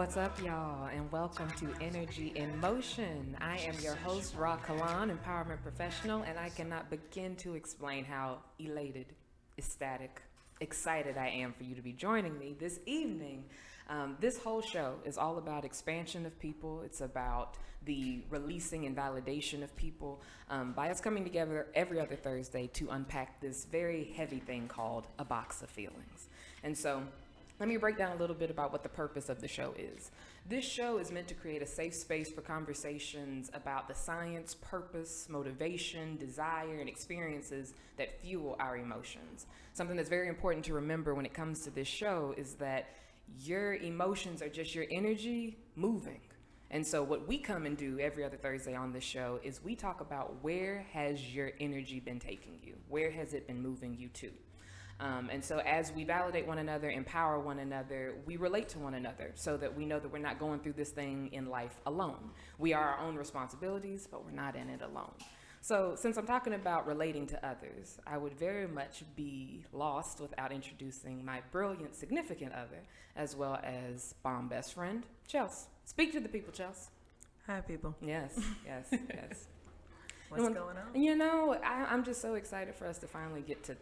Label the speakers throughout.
Speaker 1: What's up, y'all, and welcome to Energy in Motion. I am your host, Rah Kalon, empowerment professional, and I cannot begin to explain how elated, ecstatic, excited I am for you to be joining me this evening. This whole show is all about expansion of people. It's about the releasing and validation of people by us coming together every other Thursday to unpack this very heavy thing called a box of feelings. And so let me break down a little bit about what the purpose of the show is. This show is meant to create a safe space for conversations about the science, purpose, motivation, desire, and experiences that fuel our emotions. Something that's very important to remember when it comes to this show is that your emotions are just your energy moving. And so what we come and do every other Thursday on this show is we talk about where has your energy been taking you? Where has it been moving you to? And so as we validate one another, empower one another, we relate to one another so that we know that we're not going through this thing in life alone. We are our own responsibilities, but we're not in it alone. So since I'm talking about relating to others, I would very much be lost without introducing my brilliant significant other, as well as bomb best friend, Chels. Speak to the people, Chels.
Speaker 2: Hi, people.
Speaker 1: Yes.
Speaker 2: What's going on?
Speaker 1: You know, I'm just so excited for us to finally get to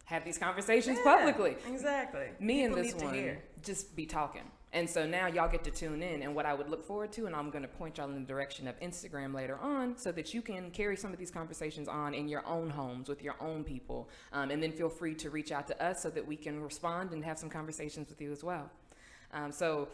Speaker 1: have these conversations publicly.
Speaker 2: Exactly.
Speaker 1: Me
Speaker 2: People
Speaker 1: and this
Speaker 2: need to
Speaker 1: one
Speaker 2: hear.
Speaker 1: just be talking. And so now y'all get to tune in. And what I would look forward to, and I'm going to point y'all in the direction of Instagram later on so that you can carry some of these conversations on in your own homes with your own people. And then feel free to reach out to us so that we can respond and have some conversations with you as well. So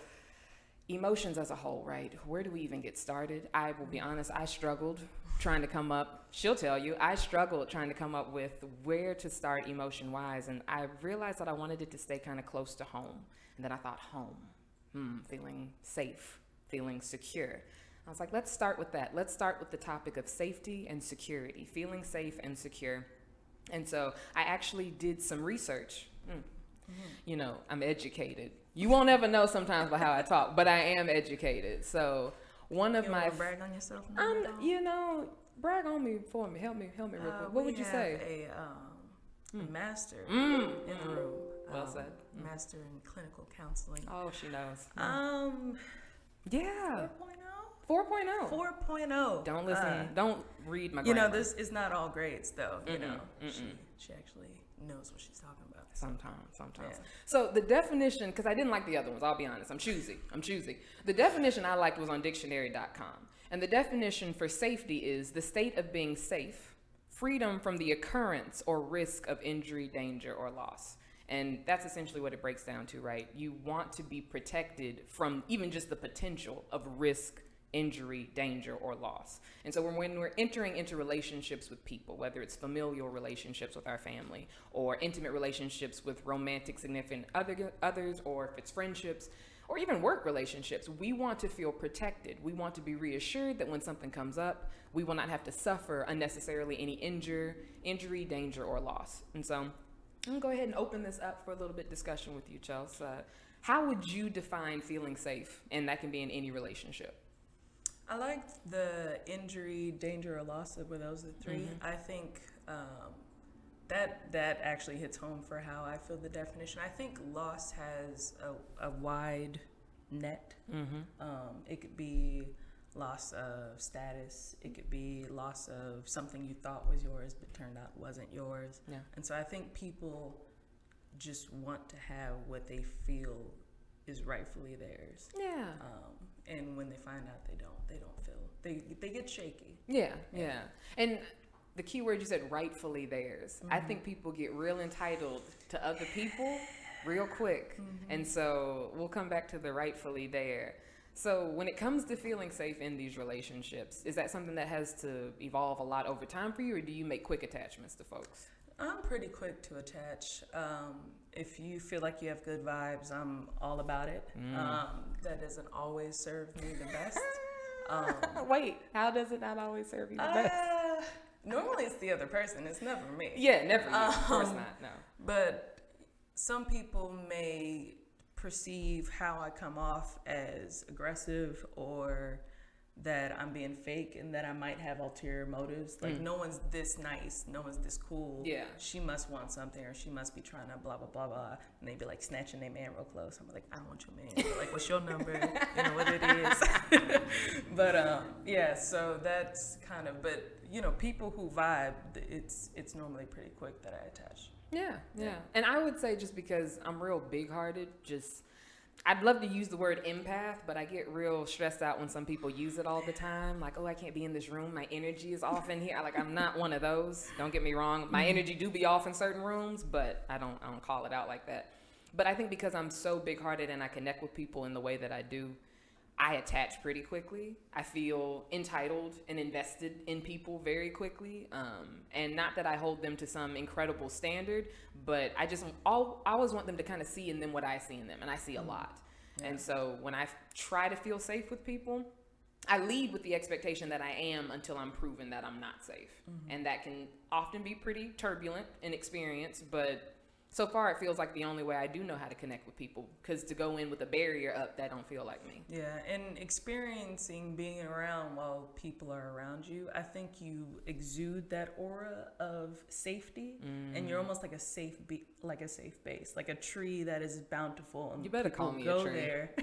Speaker 1: emotions as a whole, right? Where do we even get started? I will be honest, I struggled trying to come up, she'll tell you, I struggled trying to come up with where to start emotion-wise, and I realized that I wanted it to stay kind of close to home. And then I thought, home, feeling safe, feeling secure. I was like, let's start with that. Let's start with the topic of safety and security, feeling safe and secure. And so I actually did some research. You know, I'm educated. You won't ever know sometimes by how I talk, but I am educated. So one of my
Speaker 2: brag on yourself.
Speaker 1: you know, brag on me for me. Help me real quick. What would you say?
Speaker 2: A master in the room.
Speaker 1: Well said.
Speaker 2: Master in clinical counseling.
Speaker 1: Oh, she knows.
Speaker 2: Yeah.
Speaker 1: 4.0.
Speaker 2: 4.0.
Speaker 1: Don't listen. Don't read my.
Speaker 2: You know,
Speaker 1: grammar.
Speaker 2: this is not all grades, though. You know, she actually knows what she's talking about.
Speaker 1: Sometimes.
Speaker 2: Yeah.
Speaker 1: So the definition, because I didn't like the other ones, I'll be honest. I'm choosy. The definition I liked was on dictionary.com. And the definition for safety is the state of being safe, freedom from the occurrence or risk of injury, danger, or loss. And that's essentially what it breaks down to, right? You want to be protected from even just the potential of risk, injury, danger, or loss. And so when we're entering into relationships with people, whether it's familial relationships with our family or intimate relationships with romantic significant others, or if it's friendships or even work relationships, we want to feel protected. We want to be reassured that when something comes up, we will not have to suffer unnecessarily any injury, danger, or loss. And so I'm gonna go ahead and open this up for a little bit discussion with you, Chels. How would you define feeling safe? And that can be in any relationship.
Speaker 2: I liked the injury, danger, or loss of those the three. I think that actually hits home for how I feel the definition. I think loss has a wide net. It could be loss of status. It could be loss of something you thought was yours but turned out wasn't yours.
Speaker 1: Yeah.
Speaker 2: And so I think people just want to have what they feel is rightfully theirs.
Speaker 1: Yeah.
Speaker 2: And when they find out they don't feel, they get shaky.
Speaker 1: Yeah. And the key word you said, rightfully theirs. I think people get real entitled to other people real quick. And so we'll come back to the rightfully there. So when it comes to feeling safe in these relationships, is that something that has to evolve a lot over time for you, or do you make quick attachments to folks?
Speaker 2: I'm pretty quick to attach. If you feel like you have good vibes, I'm all about it. That doesn't always serve me the best.
Speaker 1: Wait, how does it not always serve you the best?
Speaker 2: Normally it's the other person. It's never me.
Speaker 1: Yeah, never you. Of course not, no.
Speaker 2: But some people may perceive how I come off as aggressive or that I'm being fake and that I might have ulterior motives. Like, no one's this nice, no one's this cool.
Speaker 1: Yeah.
Speaker 2: She must want something, or she must be trying to blah, blah, blah, blah. And they'd be like snatching their man real close. I'm like, I don't want your man. They're like, what's your number? You know what it is. But yeah, so that's kind of, but people who vibe, it's normally pretty quick that I attach.
Speaker 1: Yeah. And I would say, just because I'm real big-hearted, I'd love to use the word empath, but I get real stressed out when some people use it all the time. Like, oh, I can't be in this room. My energy is off in here. Like, I'm not one of those. Don't get me wrong. My energy do be off in certain rooms, but I don't call it out like that. But I think because I'm so big-hearted and I connect with people in the way that I do, I attach pretty quickly. I feel entitled and invested in people very quickly. And not that I hold them to some incredible standard, but I always want them to kind of see in them what I see in them. And I see a lot. Yeah. And so when I try to feel safe with people, I lead with the expectation that I am until I'm proven that I'm not safe. And that can often be pretty turbulent in experience, but so far, it feels like the only way I do know how to connect with people, because to go in with a barrier up, that don't feel like me.
Speaker 2: Yeah, and experiencing being around while people are around you, I think you exude that aura of safety, and you're almost like a safe base, like a tree that is bountiful. And
Speaker 1: you better call me
Speaker 2: go
Speaker 1: a tree.
Speaker 2: There.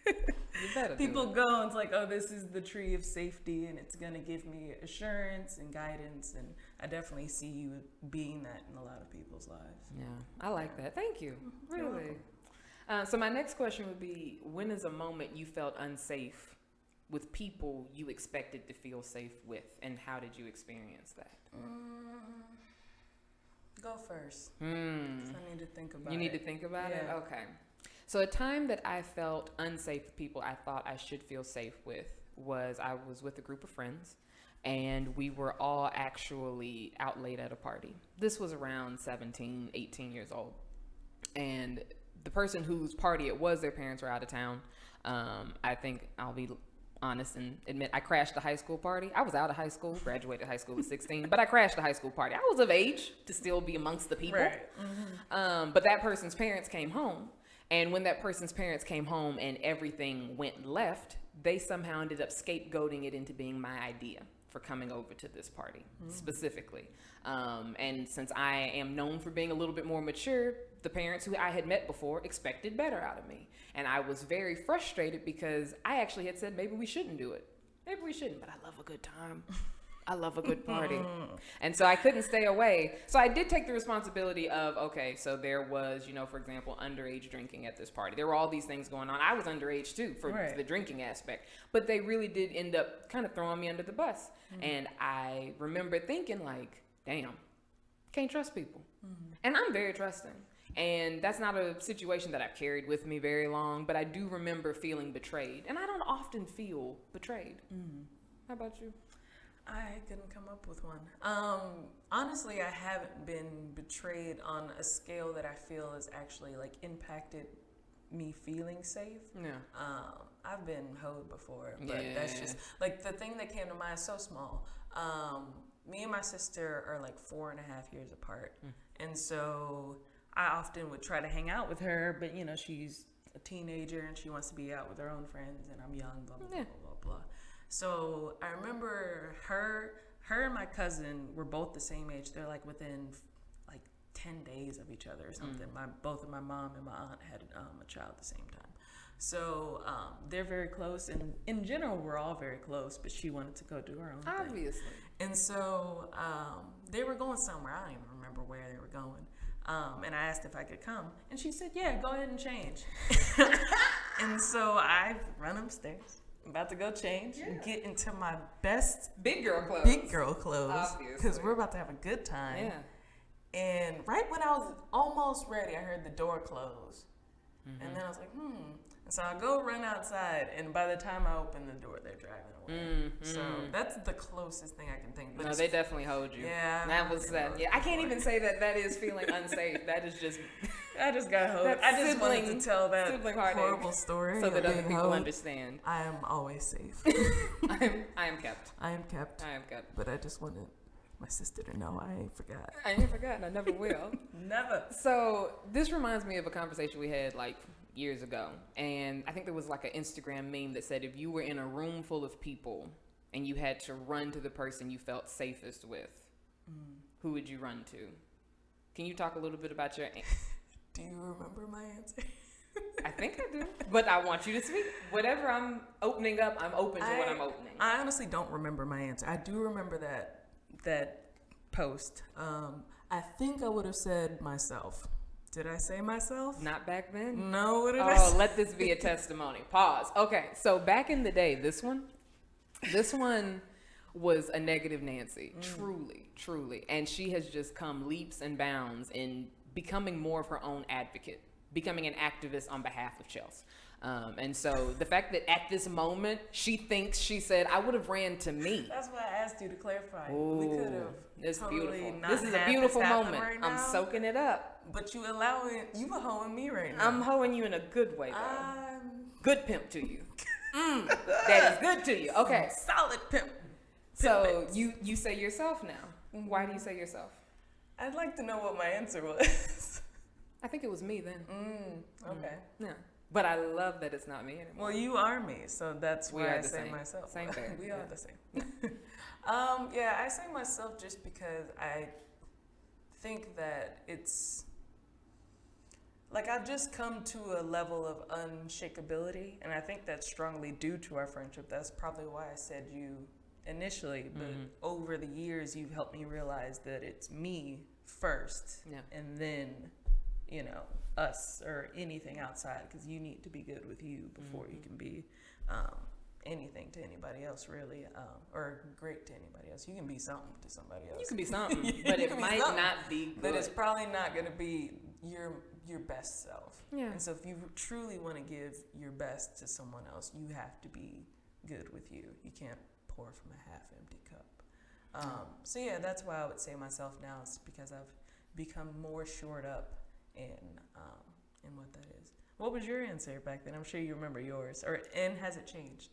Speaker 1: You better.
Speaker 2: People go and it's like, oh, this is the tree of safety, and it's gonna give me assurance and guidance, and I definitely see you being that in a lot of people's lives.
Speaker 1: Yeah, I like that. Thank you. Really. So my next question would be, when is a moment you felt unsafe with people you expected to feel safe with, and how did you experience that?
Speaker 2: Go first. 'Cause I need to think about it.
Speaker 1: You need to think about it? Okay. So a time that I felt unsafe with people I thought I should feel safe with was, I was with a group of friends, and we were all actually out late at a party. This was around 17, 18 years old. And the person whose party it was, their parents were out of town. I think I'll be honest and admit I crashed the high school party. I was out of high school, graduated high school at 16, but I crashed the high school party. I was of age to still be amongst the people.
Speaker 2: Right.
Speaker 1: But that person's parents came home. And when that person's parents came home and everything went left, they somehow ended up scapegoating it into being my idea for coming over to this party specifically. And since I am known for being a little bit more mature, the parents who I had met before expected better out of me. And I was very frustrated because I actually had said, maybe we shouldn't do it. Maybe we shouldn't, but I love a good time. I love a good party. And so I couldn't stay away. So I did take the responsibility of, okay, so there was, for example, underage drinking at this party. There were all these things going on. I was underage too for the drinking aspect. But they really did end up kind of throwing me under the bus. And I remember thinking like, damn, can't trust people. And I'm very trusting. And that's not a situation that I've carried with me very long, but I do remember feeling betrayed. And I don't often feel betrayed. How about you?
Speaker 2: I couldn't come up with one. Honestly, I haven't been betrayed on a scale that I feel has actually like impacted me feeling safe.
Speaker 1: Yeah.
Speaker 2: I've been hoed before, but that's just like the thing that came to mind is so small. Me and my sister are like 4.5 years apart. And so I often would try to hang out with her, but she's a teenager and she wants to be out with her own friends, and I'm young, blah, blah, blah, blah, blah. So I remember her and my cousin were both the same age. They're like within like 10 days of each other or something. Both of my mom and my aunt had a child at the same time. So they're very close, and in general we're all very close, but she wanted to go do her own thing.
Speaker 1: Obviously.
Speaker 2: And so they were going somewhere. I don't even remember where they were going. And I asked if I could come, and she said, yeah, go ahead and change. And so I run upstairs. I'm about to go change and get into my best
Speaker 1: big girl
Speaker 2: clothes because we're about to have a good time.
Speaker 1: Yeah.
Speaker 2: And right when I was almost ready, I heard the door close. And then I was like, And so I go run outside, and by the time I open the door, they're driving away. So that's the closest thing I can think. But
Speaker 1: no, they definitely hold you.
Speaker 2: Yeah.
Speaker 1: That was that. Yeah, I can't even say that is feeling unsafe. That is just.
Speaker 2: I just got hoed. I just wanted to tell that horrible story
Speaker 1: so that other people understand.
Speaker 2: I am always safe.
Speaker 1: I am kept.
Speaker 2: I am kept. But I just wanted my sister to know I ain't forgot.
Speaker 1: I ain't forgotten. I never will.
Speaker 2: Never.
Speaker 1: So this reminds me of a conversation we had like years ago, and I think there was like an Instagram meme that said if you were in a room full of people and you had to run to the person you felt safest with, who would you run to? Can you talk a little bit about your...
Speaker 2: Do you remember my answer?
Speaker 1: I think I do, but I want you to speak. Whatever I'm opening up, I'm open to what I'm opening.
Speaker 2: I honestly don't remember my answer. I do remember that post. I think I would have said myself. Did I say myself?
Speaker 1: Not back then?
Speaker 2: No, what did I say?
Speaker 1: Oh, let this be a testimony. Pause. Okay, so back in the day, this one was a negative Nancy, truly. And she has just come leaps and bounds in becoming more of her own advocate, becoming an activist on behalf of Chels. And so the fact that at this moment she thinks she said, I would have ran to me.
Speaker 2: That's why I asked you to clarify.
Speaker 1: Ooh,
Speaker 2: We could have.
Speaker 1: it's
Speaker 2: totally
Speaker 1: beautiful.
Speaker 2: not
Speaker 1: This is a
Speaker 2: had
Speaker 1: beautiful
Speaker 2: this happen
Speaker 1: moment.
Speaker 2: right
Speaker 1: I'm
Speaker 2: now.
Speaker 1: soaking it up.
Speaker 2: But you were hoeing me right now.
Speaker 1: I'm hoeing you in a good way, though.
Speaker 2: I'm
Speaker 1: Good pimp to you. That is good to you. Okay.
Speaker 2: solid pimp.
Speaker 1: So you say yourself now. Why do you say yourself?
Speaker 2: I'd like to know what my answer was.
Speaker 1: I think it was me then.
Speaker 2: Okay.
Speaker 1: Yeah. But I love that it's not me anymore.
Speaker 2: Well, you are me, so that's
Speaker 1: We
Speaker 2: why
Speaker 1: are
Speaker 2: I
Speaker 1: the
Speaker 2: say
Speaker 1: same.
Speaker 2: myself.
Speaker 1: Same thing.
Speaker 2: We
Speaker 1: Yeah.
Speaker 2: are the same. Yeah, I say myself just because I think that it's like I've just come to a level of unshakability, and I think that's strongly due to our friendship. That's probably why I said you initially, but over the years, you've helped me realize that it's me first,
Speaker 1: Yeah.
Speaker 2: and then, us or anything outside, because you need to be good with you before you can be anything to anybody else, really, or great to anybody else. You can be something to somebody else.
Speaker 1: You can be something, but it might not be good.
Speaker 2: But it's probably not going to be your best self.
Speaker 1: Yeah.
Speaker 2: And so if you truly want to give your best to someone else, you have to be good with you. You can't pour from a half-empty cup. So yeah, that's why I would say myself now. It's because I've become more shored up in what that is. What was your answer back then? I'm sure you remember yours. And has it changed?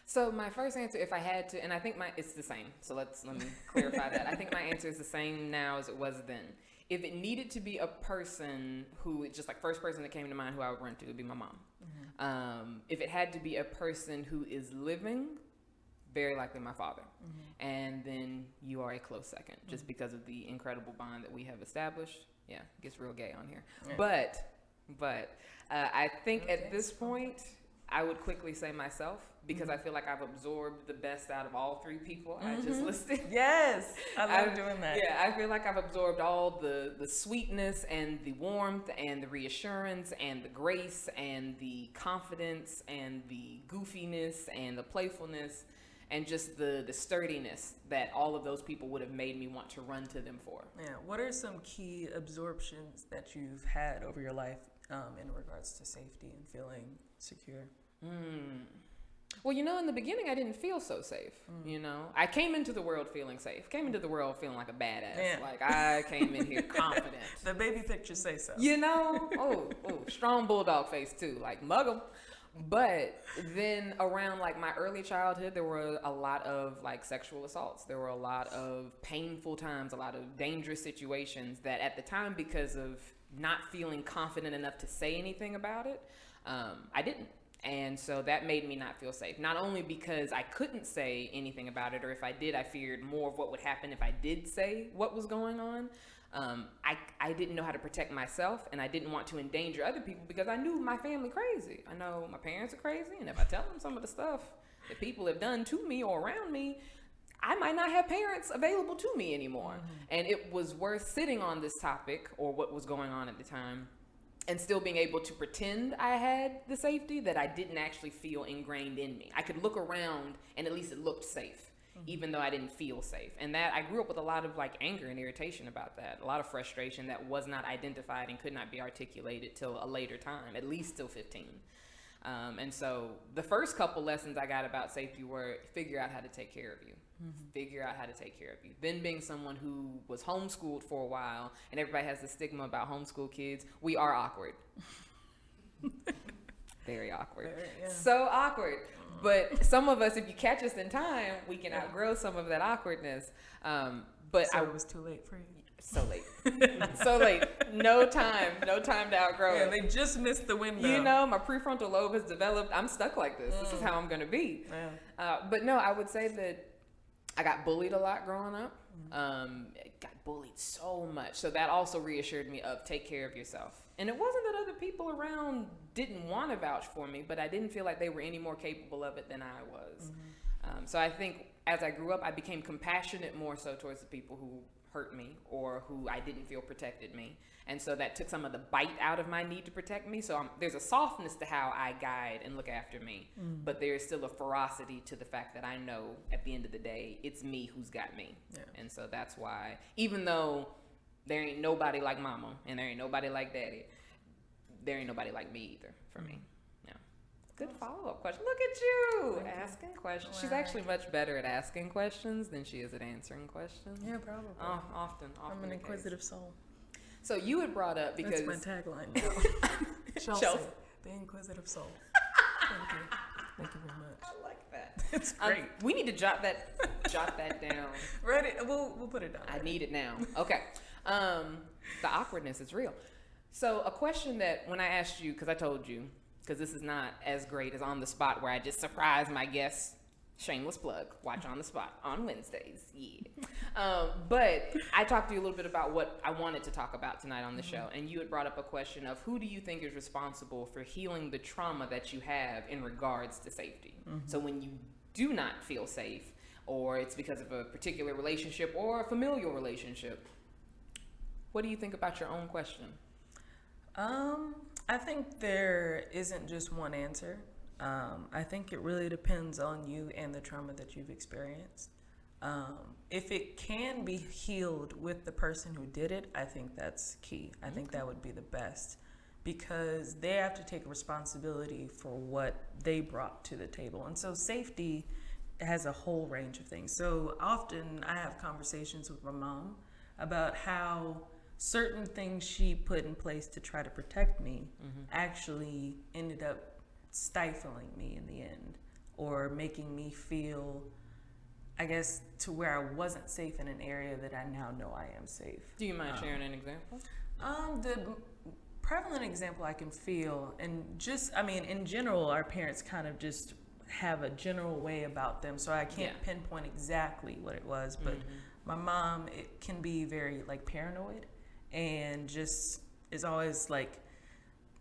Speaker 1: So my first answer, if I had to, and I think it's the same. So let me clarify that. I think my answer is the same now as it was then. If it needed to be a person who, just like first person that came to mind who I would run to would be my mom. If it had to be a person who is living, very likely my father. And then you are a close second, just because of the incredible bond that we have established. Yeah, it gets real gay on here. Yeah. But I think at this point, I would quickly say myself, because I feel like I've absorbed the best out of all three people I just listed.
Speaker 2: Yes, I love doing that.
Speaker 1: Yeah, I feel like I've absorbed all the sweetness and the warmth and the reassurance and the grace and the confidence and the goofiness and the playfulness and just the sturdiness that all of those people would have made me want to run to them for.
Speaker 2: Yeah. What are some key absorptions that you've had over your life in regards to safety and feeling secure?
Speaker 1: Well, in the beginning, I didn't feel so safe. I came into the world feeling safe. Came into the world feeling like a badass.
Speaker 2: Yeah.
Speaker 1: Like I came in here confident.
Speaker 2: The baby pictures say so.
Speaker 1: Strong bulldog face too, like mug 'em. But then around like my early childhood, there were a lot of like sexual assaults. There were a lot of painful times, a lot of dangerous situations that at the time, because of not feeling confident enough to say anything about it, I didn't. And so that made me not feel safe. Not only because I couldn't say anything about it, or if I did, I feared more of what would happen if I did say what was going on. I didn't know how to protect myself, and I didn't want to endanger other people because I knew my family crazy. I know my parents are crazy, and if I tell them some of the stuff that people have done to me or around me, I might not have parents available to me anymore. And it was worth sitting on this topic, or what was going on at the time, and still being able to pretend I had the safety that I didn't actually feel ingrained in me. I could look around and at least it looked safe, even though I didn't feel safe. And that I grew up with a lot of like anger and irritation about that, a lot of frustration that was not identified and could not be articulated till a later time, at least till 15. And so the first couple lessons I got about safety were figure out how to take care of you. Figure out how to take care of you. Then being someone who was homeschooled for a while, and everybody has the stigma about homeschool kids, we are awkward. Very awkward. So awkward. But some of us, if you catch us in time, we can outgrow some of that awkwardness. But
Speaker 2: So it was too late for you?
Speaker 1: So late. So late. No time to outgrow
Speaker 2: Yeah,
Speaker 1: it.
Speaker 2: they just missed the window.
Speaker 1: You know, my prefrontal lobe has developed. I'm stuck like this. This is how I'm going to be.
Speaker 2: Yeah.
Speaker 1: But no, I would say that I got bullied a lot growing up. Got bullied so much. So that also reassured me of take care of yourself. And it wasn't that other people around didn't want to vouch for me, but I didn't feel like they were any more capable of it than I was. So I think as I grew up, I became compassionate more so towards the people who hurt me or who I didn't feel protected me. And so that took some of the bite out of my need to protect me. So there's a softness to how I guide and look after me, but there is still a ferocity to the fact that I know at the end of the day, it's me who's got me. Yeah. And so that's why, even though there ain't nobody like mama and there ain't nobody like daddy, there ain't nobody like me either for me. Yeah. Good follow-up question. Look at you asking questions. She's actually much better at asking questions than she is at answering questions.
Speaker 2: Yeah, probably.
Speaker 1: Often.
Speaker 2: I'm an inquisitive soul.
Speaker 1: So you had brought up because
Speaker 2: that's my tagline now. Chels, the inquisitive soul. Thank you very much.
Speaker 1: I like that.
Speaker 2: It's great.
Speaker 1: We need to jot that down.
Speaker 2: Ready? We'll put it down.
Speaker 1: I need it now. Okay. The awkwardness is real. So a question that when I asked you, because I told you, because this is not as great as On the Spot where I just surprise my guests. Shameless plug. Watch On the Spot on Wednesdays. Yeah. But I talked to you a little bit about what I wanted to talk about tonight on the show. And you had brought up a question of who do you think is responsible for healing the trauma that you have in regards to safety? So when you do not feel safe, or it's because of a particular relationship or a familial relationship, what do you think about your own question?
Speaker 2: I think there isn't just one answer. I think it really depends on you and the trauma that you've experienced. If it can be healed with the person who did it, I think that's key. I think that would be the best because they have to take responsibility for what they brought to the table. And so safety has a whole range of things. So often I have conversations with my mom about how certain things she put in place to try to protect me actually ended up stifling me in the end or making me feel, I guess, to where I wasn't safe in an area that I now know I am safe.
Speaker 1: Do you mind sharing an example?
Speaker 2: The prevalent example I can feel, and just, I mean, in general, our parents kind of just have a general way about them, so I can't pinpoint exactly what it was, but my mom, it can be very, like, paranoid and just is always, like,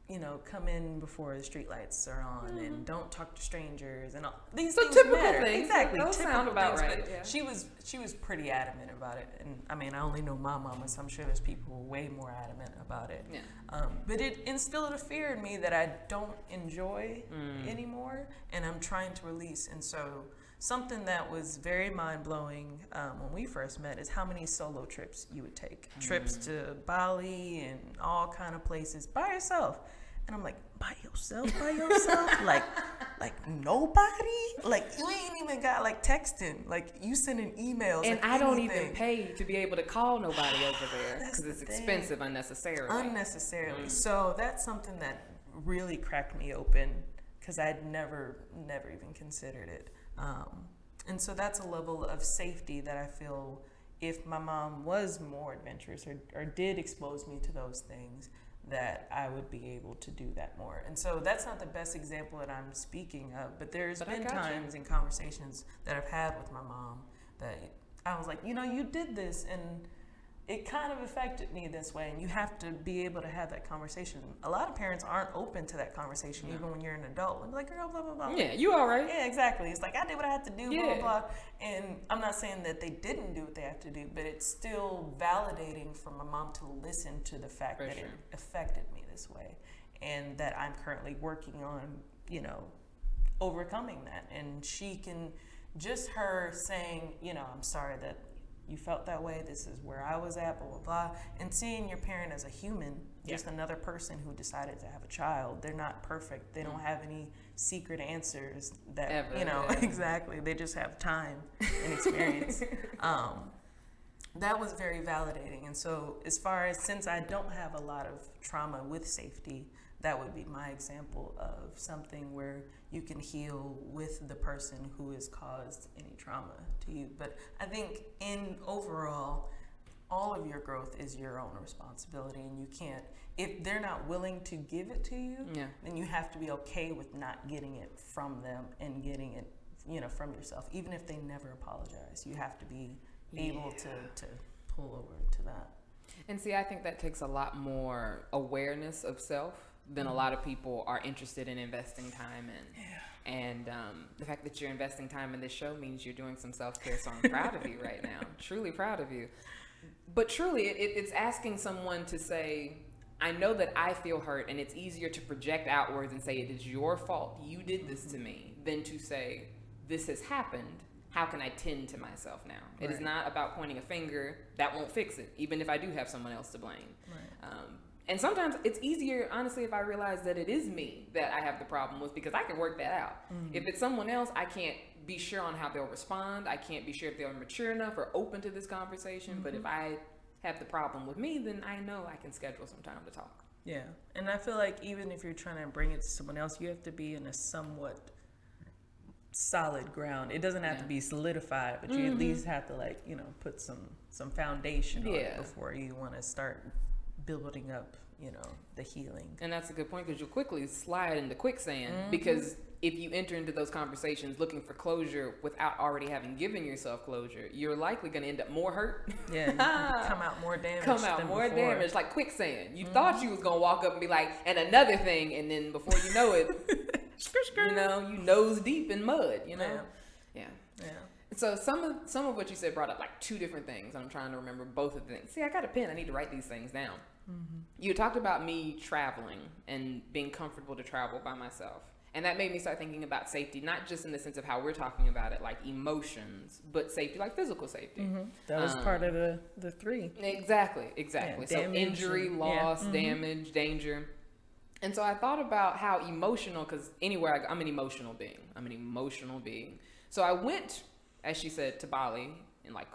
Speaker 2: you know, come in before the streetlights are on and don't talk to strangers and all these things
Speaker 1: typical
Speaker 2: matter.
Speaker 1: things.
Speaker 2: Exactly.
Speaker 1: Those sound about right.
Speaker 2: Yeah. She was pretty adamant about it. And I mean, I only know my mama, so I'm sure there's people way more adamant about it. Yeah. But it instilled a fear in me that I don't enjoy anymore and I'm trying to release. And so something that was very mind-blowing when we first met is how many solo trips you would take. Trips to Bali and all kind of places by yourself. And I'm like, by yourself? like nobody? Like, you ain't even got, like, texting. Like, you sending emails.
Speaker 1: And
Speaker 2: like,
Speaker 1: I don't
Speaker 2: anything.
Speaker 1: even pay to be able to call nobody over there because it's expensive unnecessarily.
Speaker 2: So that's something that really cracked me open because I'd never even considered it. And so that's a level of safety that I feel if my mom was more adventurous or did expose me to those things, that I would be able to do that more. And so that's not the best example that I'm speaking of, but there's been times and conversations that I've had with my mom that I was like, you know, you did this and it kind of affected me this way, and you have to be able to have that conversation. A lot of parents aren't open to that conversation, even when you're an adult. And like, girl, blah, blah, blah.
Speaker 1: Yeah, you all right.
Speaker 2: Yeah, exactly. It's like, I did what I had to do, blah, blah, blah. And I'm not saying that they didn't do what they have to do, but it's still validating for my mom to listen to the fact that it affected me this way, and that I'm currently working on, you know, overcoming that. And she can, just her saying, you know, I'm sorry that you felt that way, this is where I was at, blah, blah, blah. And seeing your parent as a human, just another person who decided to have a child. They're not perfect. They don't have any secret answers that,
Speaker 1: ever,
Speaker 2: you know, exactly. They just have time and experience. That was very validating. And so as far as, since I don't have a lot of trauma with safety, that would be my example of something where you can heal with the person who has caused any trauma to you. But I think in overall, all of your growth is your own responsibility, and you can't, if they're not willing to give it to you, then you have to be okay with not getting it from them and getting it, you know, from yourself. Even if they never apologize, you have to be able to pull over to that.
Speaker 1: And see, I think that takes a lot more awareness of self than a lot of people are interested in investing time in.
Speaker 2: Yeah.
Speaker 1: And the fact that you're investing time in this show means you're doing some self-care, so I'm proud of you right now. Truly proud of you. But truly, it's asking someone to say, I know that I feel hurt, and it's easier to project outwards and say, it is your fault, you did this to me, than to say, this has happened. How can I tend to myself now? It is not about pointing a finger. That won't fix it, even if I do have someone else to blame.
Speaker 2: Right.
Speaker 1: And sometimes it's easier, honestly, if I realize that it is me that I have the problem with, because I can work that out. If it's someone else, I can't be sure on how they'll respond. I can't be sure if they're mature enough or open to this conversation. But if I have the problem with me, then I know I can schedule some time to talk.
Speaker 2: Yeah. And I feel like even if you're trying to bring it to someone else, you have to be in a somewhat solid ground. It doesn't have to be solidified, but you at least have to, like, you know, put some foundation on it before you want to start building up, you know, the healing.
Speaker 1: And that's a good point, because you'll quickly slide into quicksand, because if you enter into those conversations looking for closure without already having given yourself closure, you're likely going to end up more hurt.
Speaker 2: Yeah, you come out more damaged.
Speaker 1: Come out more damaged, like quicksand. You thought you was going to walk up and be like, and another thing, and then before you know it, you know, you nose deep in mud, you know? Yeah. So some of what you said brought up like two different things. I'm trying to remember both of the things. See, I got a pen. I need to write these things down. You talked about me traveling and being comfortable to travel by myself. And that made me start thinking about safety, not just in the sense of how we're talking about it, like emotions, but safety, like physical safety.
Speaker 2: That was part of the three.
Speaker 1: Exactly.
Speaker 2: Yeah,
Speaker 1: So injury, loss, damage, danger. And so I thought about how emotional, because anywhere I go, I'm an emotional being. So I went, as she said, to Bali, in like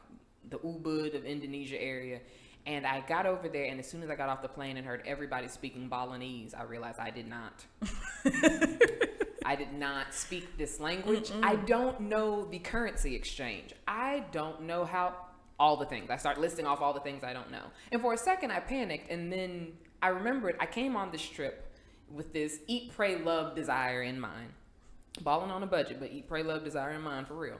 Speaker 1: the Ubud of Indonesia area. And I got over there, and as soon as I got off the plane and heard everybody speaking Balinese, I realized I did not. I did not speak this language. I don't know the currency exchange. I don't know how, all the things. I start listing off all the things I don't know. And for a second, I panicked, and then I remembered I came on this trip with this eat, pray, love desire in mind. Balling on a budget, but eat, pray, love desire in mind for real.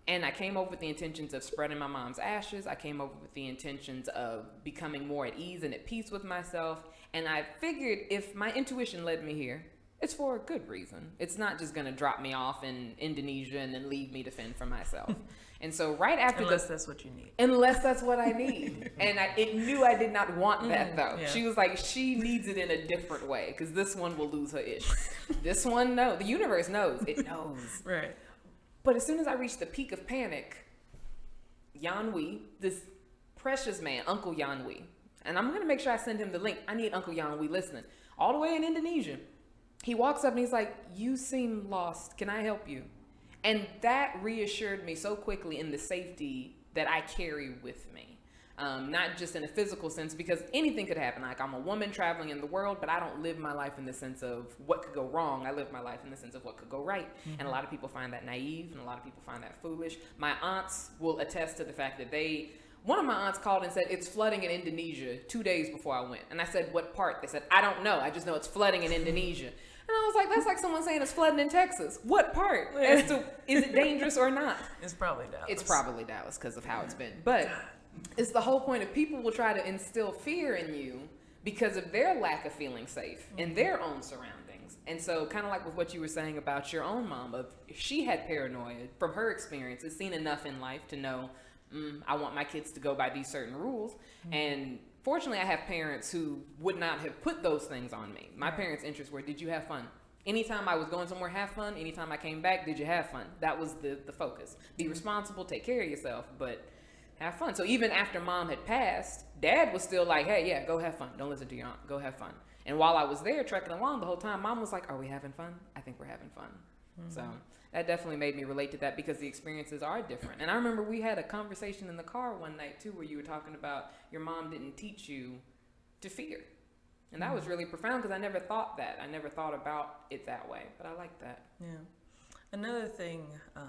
Speaker 1: And I came over with the intentions of spreading my mom's ashes. I came over with the intentions of becoming more at ease and at peace with myself. And I figured if my intuition led me here, it's for a good reason. It's not just going to drop me off in Indonesia and then leave me to fend for myself. And so right after
Speaker 2: Unless that's what you need.
Speaker 1: Unless that's what I need. And it knew I did not want that, though.
Speaker 2: Yeah.
Speaker 1: She was like, she needs it in a different way, because this one will lose her ish. This one, no. The universe knows. It knows.
Speaker 2: Right.
Speaker 1: But as soon as I reached the peak of panic, Yanwi, this precious man, Uncle Yanwi, and I'm going to make sure I send him the link. I need Uncle Yanwi listening. All the way in Indonesia. He walks up and he's like, you seem lost. Can I help you? And that reassured me so quickly in the safety that I carry with me. Not just in a physical sense, because anything could happen. Like, I'm a woman traveling in the world, but I don't live my life in the sense of what could go wrong. I live my life in the sense of what could go right. And a lot of people find that naive, and a lot of people find that foolish. My aunts will attest to the fact that one of my aunts called and said, it's flooding in Indonesia 2 days before I went. And I said, what part? They said, I don't know. I just know it's flooding in Indonesia. And I was like, that's like someone saying it's flooding in Texas. What part? As to, is it dangerous or not?
Speaker 2: It's probably Dallas.
Speaker 1: It's probably Dallas because of how it's been. But it's the whole point of people will try to instill fear in you because of their lack of feeling safe in their own surroundings. And so kind of like with what you were saying about your own mom, she had paranoia from her experiences, seen enough in life to know, I want my kids to go by these certain rules. And fortunately, I have parents who would not have put those things on me. My parents' interests were, did you have fun? Anytime I was going somewhere, have fun. Anytime I came back, did you have fun? That was the focus. Be responsible, take care of yourself, but have fun. So even after mom had passed, dad was still like, hey, yeah, go have fun. Don't listen to your aunt. Go have fun. And while I was there trekking along the whole time, mom was like, are we having fun? I think we're having fun. So that definitely made me relate to that because the experiences are different. And I remember we had a conversation in the car one night too, where you were talking about your mom didn't teach you to fear. And that was really profound because I never thought that. I never thought about it that way, but I like that.
Speaker 2: Yeah. Another thing, I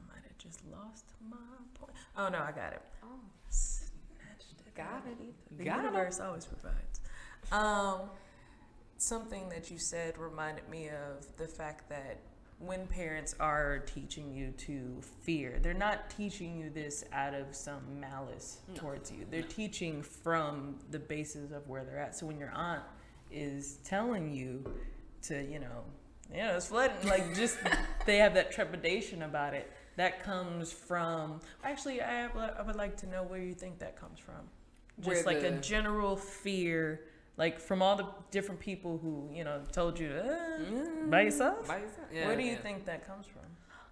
Speaker 2: might have just lost my point. Oh no, I got it.
Speaker 1: Oh. Got it.
Speaker 2: The
Speaker 1: Got it.
Speaker 2: universe always provides. Something that you said reminded me of the fact that when parents are teaching you to fear, they're not teaching you this out of some malice towards you. They're teaching from the basis of where they're at. So when your aunt is telling you to, it's flooding, like just they have that trepidation about it. That comes from, actually, I would like to know where you think that comes from. Just like a general fear, like from all the different people who, told you to, by yourself?
Speaker 1: Yeah,
Speaker 2: Where do you think that comes from?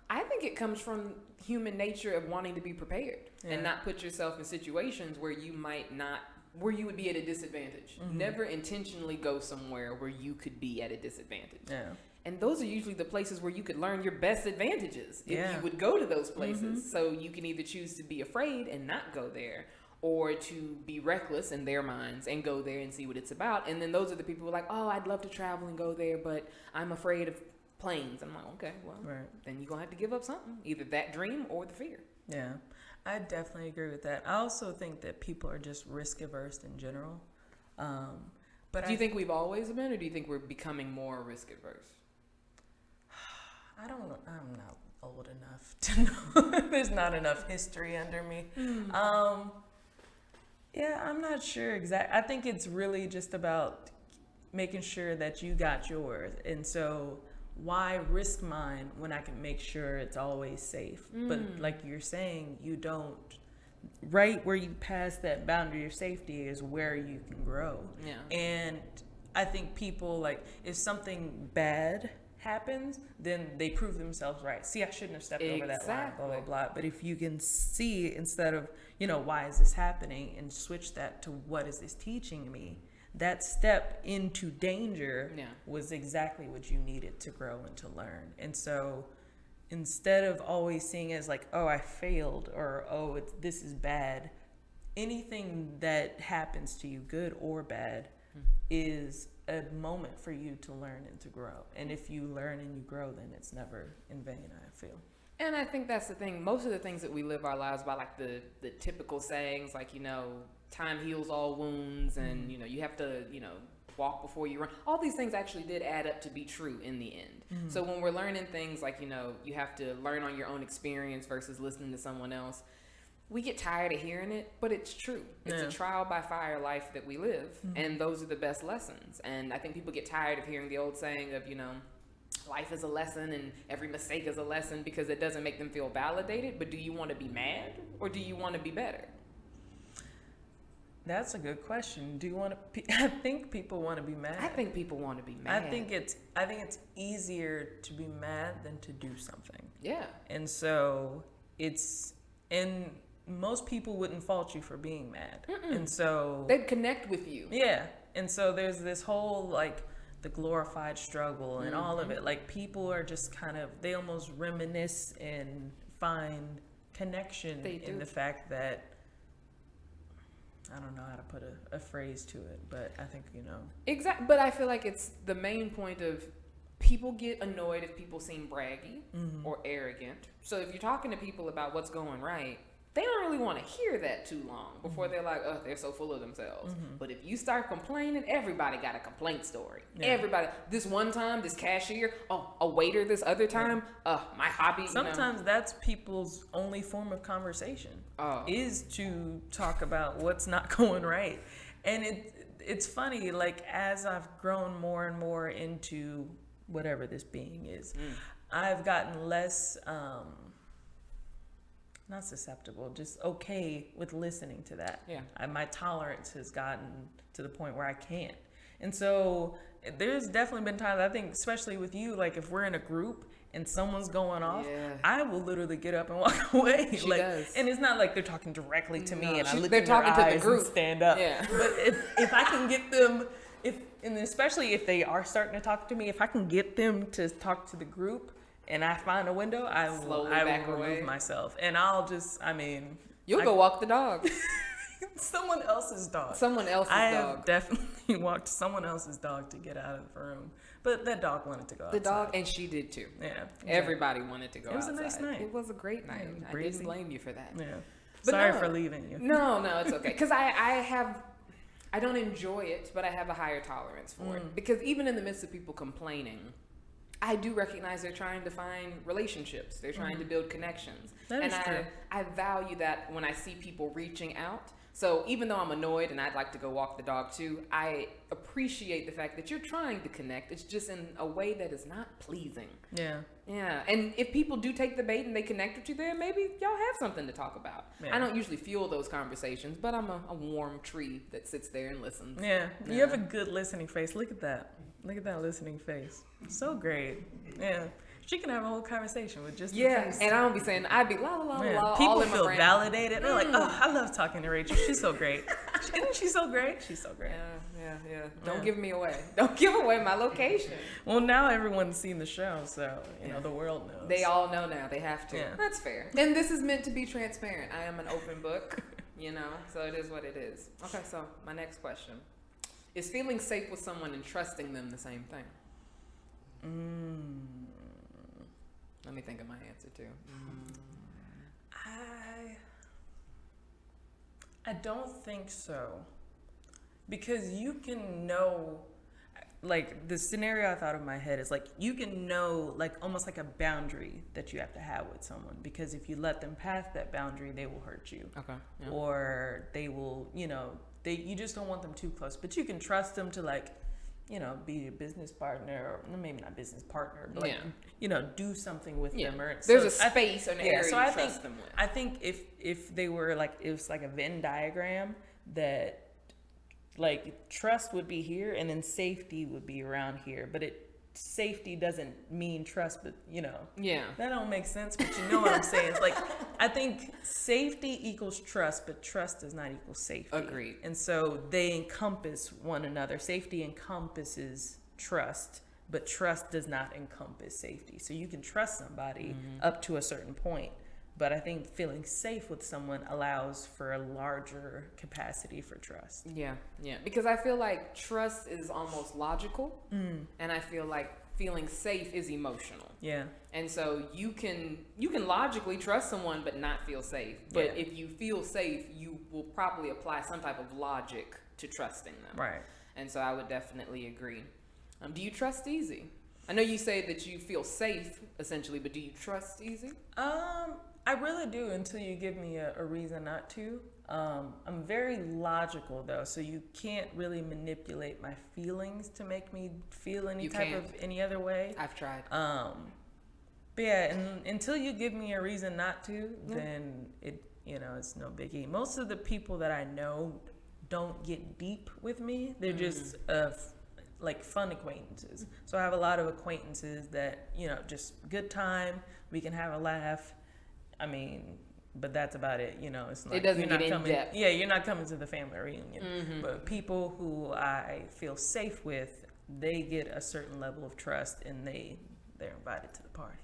Speaker 1: I think it comes from human nature of wanting to be prepared and not put yourself in situations where you would be at a disadvantage.
Speaker 2: Mm-hmm.
Speaker 1: Never intentionally go somewhere where you could be at a disadvantage.
Speaker 2: Yeah.
Speaker 1: And those are usually the places where you could learn your best advantages if
Speaker 2: Yeah.
Speaker 1: you would go to those places.
Speaker 2: Mm-hmm.
Speaker 1: So you can either choose to be afraid and not go there, or to be reckless in their minds and go there and see what it's about. And then those are the people who are like, oh, I'd love to travel and go there, but I'm afraid of planes. I'm like, okay, well, then you're going to have to give up something, either that dream or the fear.
Speaker 2: Yeah, I definitely agree with that. I also think that people are just risk averse in general. But
Speaker 1: do you think we've always been, or do you think we're becoming more risk averse?
Speaker 2: I don't know. I'm not old enough to know. There's not enough history under me. Yeah, I'm not sure exactly. I think it's really just about making sure that you got yours. And so why risk mine when I can make sure it's always safe? But like you're saying, you don't. Right where you pass that boundary of safety is where you can grow.
Speaker 1: Yeah.
Speaker 2: And I think people, like, if something bad happens, then they prove themselves right. See, I shouldn't have stepped over that line, blah, blah, blah. But if you can see, instead of, why is this happening, and switch that to what is this teaching me, that step into danger was exactly what you needed to grow and to learn. And so instead of always seeing it as like, oh, I failed, or, oh, this is bad, anything that happens to you, good or bad, is a moment for you to learn and to grow. And if you learn and you grow, then it's never in vain, I feel.
Speaker 1: And I think that's the thing. Most of the things that we live our lives by, like the typical sayings, like, time heals all wounds, and, you have to, walk before you run. All these things actually did add up to be true in the end. So when we're learning things like, you have to learn on your own experience versus listening to someone else, we get tired of hearing it, but it's true. It's a trial by fire life that we live, and those are the best lessons. And I think people get tired of hearing the old saying of, life is a lesson and every mistake is a lesson, because it doesn't make them feel validated. But do you want to be mad, or do you want to be better?
Speaker 2: That's a good question. Do you want to? I think people want to be mad.
Speaker 1: I think people want to be mad.
Speaker 2: I think it's easier to be mad than to do something.
Speaker 1: Yeah.
Speaker 2: And so and most people wouldn't fault you for being mad. And so
Speaker 1: they'd connect with you.
Speaker 2: Yeah. And so there's this whole, like, the glorified struggle and all of it. Like, people are just they almost reminisce and find connection in the fact that, I don't know how to put a phrase to it, but I think,
Speaker 1: Exactly. But I feel like it's the main point of, people get annoyed if people seem braggy or arrogant. So if you're talking to people about what's going right, they don't really want to hear that too long before they're like, oh, they're so full of themselves. But if you start complaining, everybody got a complaint story. Yeah. Everybody. This one time, this cashier, a waiter this other time, my hobby.
Speaker 2: Sometimes that's people's only form of conversation, is to talk about what's not going right. And it's funny, like, as I've grown more and more into whatever this being is, I've gotten less... not susceptible, just okay with listening to that. Yeah. My tolerance has gotten to the point where I can't. And so there's definitely been times, I think, especially with you, like, if we're in a group and someone's going off, I will literally get up and walk away.
Speaker 1: She does.
Speaker 2: And it's not like they're talking directly to me and I look
Speaker 1: they're
Speaker 2: in their
Speaker 1: talking to
Speaker 2: eyes
Speaker 1: the group
Speaker 2: and stand up.
Speaker 1: Yeah.
Speaker 2: But if I can get them, and especially if they are starting to talk to me, if I can get them to talk to the group, and I find a window, I will remove myself. And I'll just,
Speaker 1: you'll go walk the dog.
Speaker 2: Someone else's dog.
Speaker 1: I
Speaker 2: have definitely walked someone else's dog to get out of the room. But that dog wanted to go outside.
Speaker 1: The dog, and she did too.
Speaker 2: Yeah. Exactly.
Speaker 1: Everybody wanted to go outside.
Speaker 2: It was a nice night.
Speaker 1: It was a great night. I didn't blame you for that.
Speaker 2: Yeah. Sorry
Speaker 1: no,
Speaker 2: for leaving you.
Speaker 1: No, it's okay. Because I don't enjoy it, but I have a higher tolerance for it. Because even in the midst of people complaining, I do recognize they're trying to find relationships. They're trying to build connections.
Speaker 2: That is true.
Speaker 1: I value that when I see people reaching out. So even though I'm annoyed and I'd like to go walk the dog too, I appreciate the fact that you're trying to connect. It's just in a way that is not pleasing.
Speaker 2: Yeah.
Speaker 1: Yeah. And if people do take the bait and they connect with you there, maybe y'all have something to talk about.
Speaker 2: Yeah.
Speaker 1: I don't usually fuel those conversations, but I'm a warm tree that sits there and listens.
Speaker 2: Yeah. You have a good listening face. Look at that. Look at that listening face. So great. Yeah. She can have a whole conversation with just the face.
Speaker 1: And I don't be saying, I'd be la la la
Speaker 2: Man,
Speaker 1: la.
Speaker 2: people
Speaker 1: all in my
Speaker 2: feel
Speaker 1: brain.
Speaker 2: validated. They're like, oh, I love talking to Rachel. She's so great. Isn't she so great? She's so great.
Speaker 1: Yeah. Don't give me away. Don't give away my location.
Speaker 2: Well, now everyone's seen the show, so you know the world knows.
Speaker 1: They all know now. They have to.
Speaker 2: Yeah.
Speaker 1: That's fair. And this is meant to be transparent. I am an open book, so it is what it is. Okay, so my next question. Is feeling safe with someone and trusting them the same thing? Let me think of my answer too.
Speaker 2: I don't think so. Because you can know, like the scenario I thought of in my head is like you can know like almost like a boundary that you have to have with someone, because if you let them pass that boundary, they will hurt you.
Speaker 1: Okay. Yeah.
Speaker 2: Or they will, you just don't want them too close. But you can trust them to like, be a business partner, or maybe not business partner, but like, do something with them. Or
Speaker 1: there's a space or an area
Speaker 2: so
Speaker 1: you
Speaker 2: I
Speaker 1: trust
Speaker 2: think,
Speaker 1: them with.
Speaker 2: I think if they were like, it was like a Venn diagram that like trust would be here and then safety would be around here, but safety doesn't mean trust, but that don't make sense, but you know what I'm saying. It's like I think safety equals trust, but trust does not equal safety.
Speaker 1: Agreed.
Speaker 2: And so they encompass one another. Safety encompasses trust, but trust does not encompass safety. So you can trust somebody up to a certain point, but I think feeling safe with someone allows for a larger capacity for trust.
Speaker 1: Yeah. Because I feel like trust is almost logical, and I feel like feeling safe is emotional.
Speaker 2: Yeah.
Speaker 1: And so you can logically trust someone but not feel safe. But if you feel safe, you will probably apply some type of logic to trusting them.
Speaker 2: Right.
Speaker 1: And so I would definitely agree. Do you trust easy? I know you say that you feel safe essentially, but do you trust easy?
Speaker 2: I really do, until you give me a reason not to. I'm very logical though, so you can't really manipulate my feelings to make me feel any other way.
Speaker 1: I've tried.
Speaker 2: But yeah, and until you give me a reason not to, then it's no biggie. Most of the people that I know don't get deep with me. They're just like fun acquaintances. So I have a lot of acquaintances that, just good time, we can have a laugh. I mean, but that's about it. It's like
Speaker 1: it doesn't get in depth.
Speaker 2: Yeah, you're not coming to the family reunion. But people who I feel safe with, they get a certain level of trust, and they're invited to the party.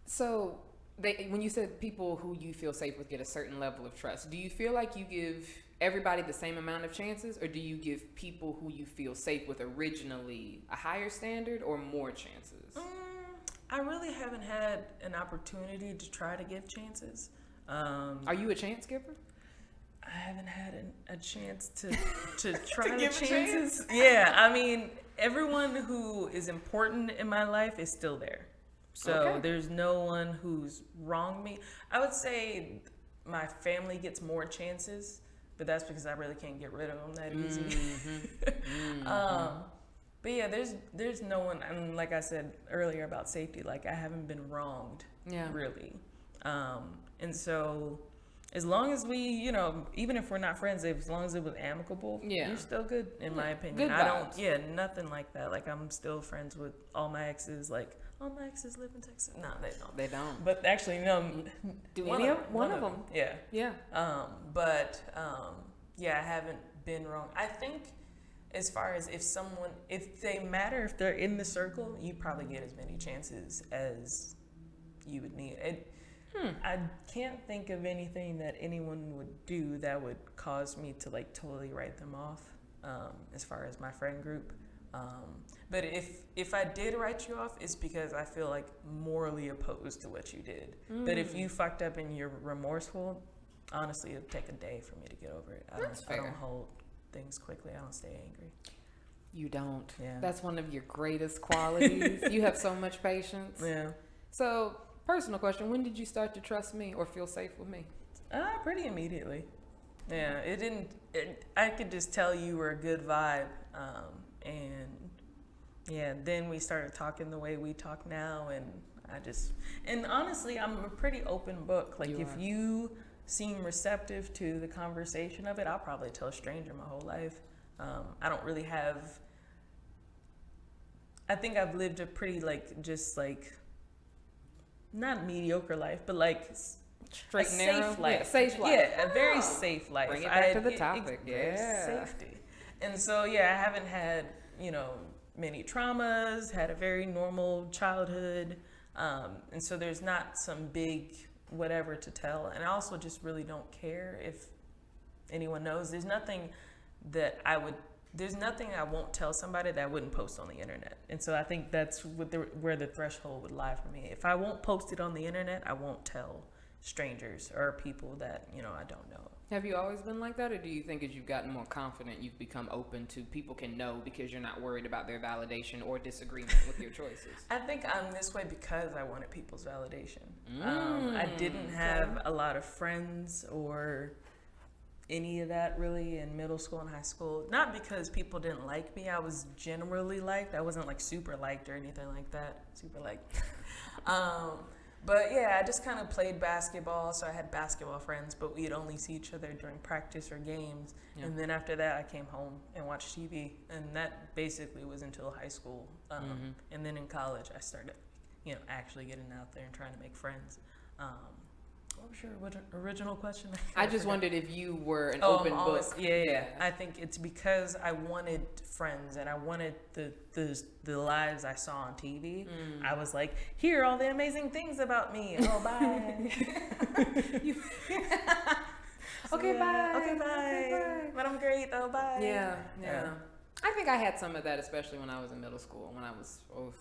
Speaker 1: So when you said people who you feel safe with get a certain level of trust, do you feel like you give everybody the same amount of chances, or do you give people who you feel safe with originally a higher standard or more chances?
Speaker 2: I really haven't had an opportunity to try to give chances.
Speaker 1: Are you a chance giver?
Speaker 2: I haven't had a chance to try
Speaker 1: To
Speaker 2: to
Speaker 1: give a
Speaker 2: chances. Yeah, I mean, everyone who is important in my life is still there. So there's no one who's wronged me. I would say my family gets more chances, but that's because I really can't get rid of them that easy. But yeah, there's no one, and like I said earlier about safety, like I haven't been wronged, really. And so as long as we, even if we're not friends, as long as it was amicable, you're still good, in my opinion.
Speaker 1: Good
Speaker 2: I
Speaker 1: vibes.
Speaker 2: don't, nothing like that. Like I'm still friends with all my exes. Like all my exes live in Texas. No, they don't.
Speaker 1: They don't.
Speaker 2: But actually,
Speaker 1: Do
Speaker 2: one of them. Yeah.
Speaker 1: Yeah.
Speaker 2: Yeah, I haven't been wrong. I think as far as if they matter, if they're in the circle, you probably get as many chances as you would need. I can't think of anything that anyone would do that would cause me to like totally write them off, as far as my friend group. But if I did write you off, it's because I feel like morally opposed to what you did. But if you fucked up and you're remorseful, honestly, it'll take a day for me to get over it. I don't hold things quickly. I don't stay angry.
Speaker 1: You don't.
Speaker 2: Yeah.
Speaker 1: That's one of your greatest qualities. You have so much patience.
Speaker 2: Yeah.
Speaker 1: So, personal question, when did you start to trust me or feel safe with me?
Speaker 2: Pretty immediately. Yeah, I could just tell you were a good vibe. And yeah, then we started talking the way we talk now. And honestly, I'm a pretty open book. Like, if you seem receptive to the conversation of it, I'll probably tell a stranger my whole life. I don't really I think I've lived a pretty, not mediocre life, but
Speaker 1: straight and narrow?
Speaker 2: Safe life.
Speaker 1: Yeah, safe life.
Speaker 2: Yeah, a very safe life.
Speaker 1: Bring it back to the topic.
Speaker 2: Safety. And so, I haven't had, many traumas, had a very normal childhood. And so there's not some big whatever to tell. And I also just really don't care if anyone knows. There's nothing I won't tell somebody that I wouldn't post on the internet. And so I think that's where the threshold would lie for me. If I won't post it on the internet, I won't tell strangers or people that, I don't know.
Speaker 1: Have you always been like that, or do you think as you've gotten more confident, you've become open to people can know because you're not worried about their validation or disagreement with your choices?
Speaker 2: I think I'm this way because I wanted people's validation. I didn't have a lot of friends or any of that really in middle school and high school. Not because people didn't like me. I was generally liked. I wasn't super liked or anything like that. Super liked. But yeah, I just kind of played basketball, so I had basketball friends, but we'd only see each other during practice or games. Yeah. And then after that, I came home and watched TV, and that basically was until high school. And then in college, I started, actually getting out there and trying to make friends. What was your original question?
Speaker 1: I just wondered if you were an open book.
Speaker 2: Yeah. I think it's because I wanted friends and I wanted the lives I saw on TV. I was like, here are all the amazing things about me. Oh, bye.
Speaker 1: Okay, bye.
Speaker 2: Okay, bye. But I'm great. Oh, bye.
Speaker 1: Yeah. I think I had some of that, especially when I was in middle school, when I was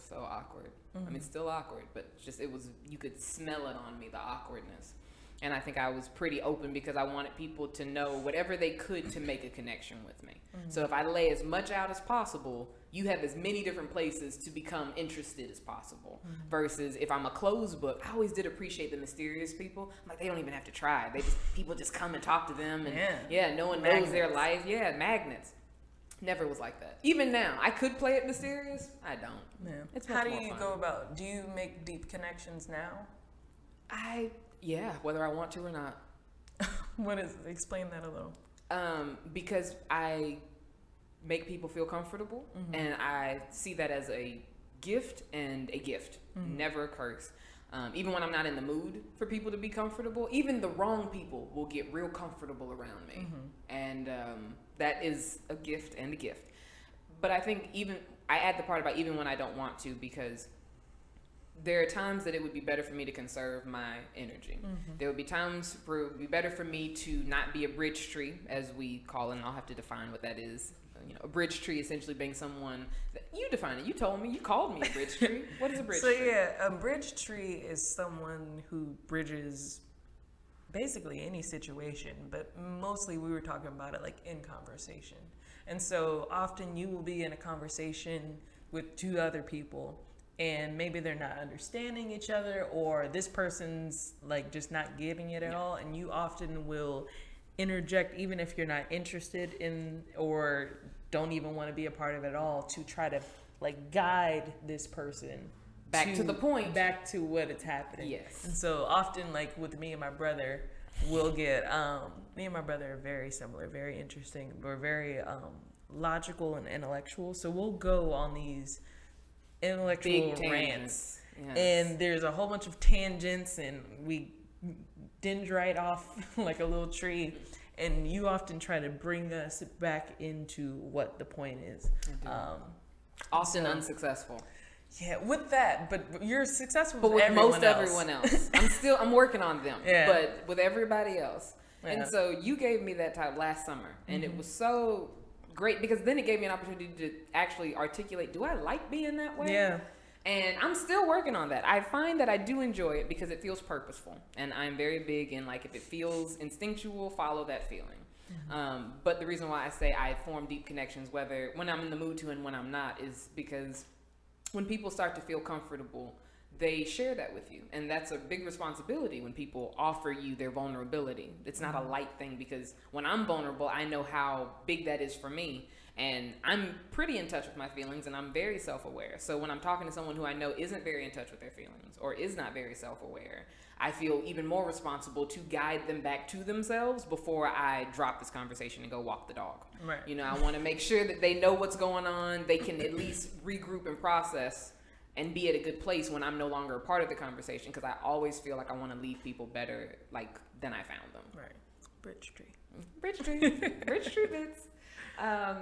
Speaker 1: so awkward. I mean, still awkward, but just you could smell it on me, the awkwardness. And I think I was pretty open because I wanted people to know whatever they could to make a connection with me. So if I lay as much out as possible, you have as many different places to become interested as possible. Versus if I'm a closed book, I always did appreciate the mysterious people. I'm like, they don't even have to try. People just come and talk to them. And no one knows their life. Yeah, magnets. Never was like that. Even now, I could play it mysterious. I don't.
Speaker 2: Yeah.
Speaker 1: It's
Speaker 2: How do you go about? Do you make deep connections now?
Speaker 1: Whether I want to or not.
Speaker 2: Explain that a little.
Speaker 1: Because I make people feel comfortable, and I see that as a gift and a gift, never a curse. Even when I'm not in the mood for people to be comfortable, even the wrong people will get real comfortable around me. And that is a gift and a gift. But I think I add the part about even when I don't want to, because there are times that it would be better for me to conserve my energy. There would be times where it would be better for me to not be a bridge tree, as we call it, and I'll have to define what that is. A bridge tree essentially being someone that you define it. You told me, you called me a bridge tree. What is a bridge tree?
Speaker 2: So yeah, a bridge tree is someone who bridges basically any situation, but mostly we were talking about it in conversation. And so often you will be in a conversation with two other people, and maybe they're not understanding each other, or this person's just not getting it at all, and you often will interject even if you're not interested in or don't even want to be a part of it at all, to try to guide this person
Speaker 1: back to the point,
Speaker 2: back to what it's happening.
Speaker 1: Yes.
Speaker 2: And so often with me and my brother, we'll get me and my brother are very similar, very interesting. We're very logical and intellectual, so we'll go on these intellectual rants. Yes. And there's a whole bunch of tangents, and we dendrite off like a little tree, and you often try to bring us back into what the point is.
Speaker 1: Often unsuccessful.
Speaker 2: Yeah, with that, but you're successful
Speaker 1: but
Speaker 2: with
Speaker 1: most everyone else. I'm working on them,
Speaker 2: yeah.
Speaker 1: But with everybody else.
Speaker 2: Yeah.
Speaker 1: And so you gave me that type last summer, and it was so great because then it gave me an opportunity to actually articulate, do I like being that way?
Speaker 2: Yeah.
Speaker 1: And I'm still working on that. I find that I do enjoy it because it feels purposeful. And I'm very big in, like, if it feels instinctual, follow that feeling. But the reason why I say I form deep connections, whether when I'm in the mood to and when I'm not, is because when people start to feel comfortable, they share that with you. And that's a big responsibility when people offer you their vulnerability. It's not a light thing, because when I'm vulnerable, I know how big that is for me. And I'm pretty in touch with my feelings, and I'm very self-aware. So when I'm talking to someone who I know isn't very in touch with their feelings or is not very self-aware, I feel even more responsible to guide them back to themselves before I drop this conversation and go walk the dog.
Speaker 2: Right.
Speaker 1: You know, I want to make sure that they know what's going on. They can at least regroup and process and be at a good place when I'm no longer a part of the conversation, because I always feel like I want to leave people better, like, than I found them.
Speaker 2: Right. Bridge tree.
Speaker 1: Bridge tree. Bridge tree bits.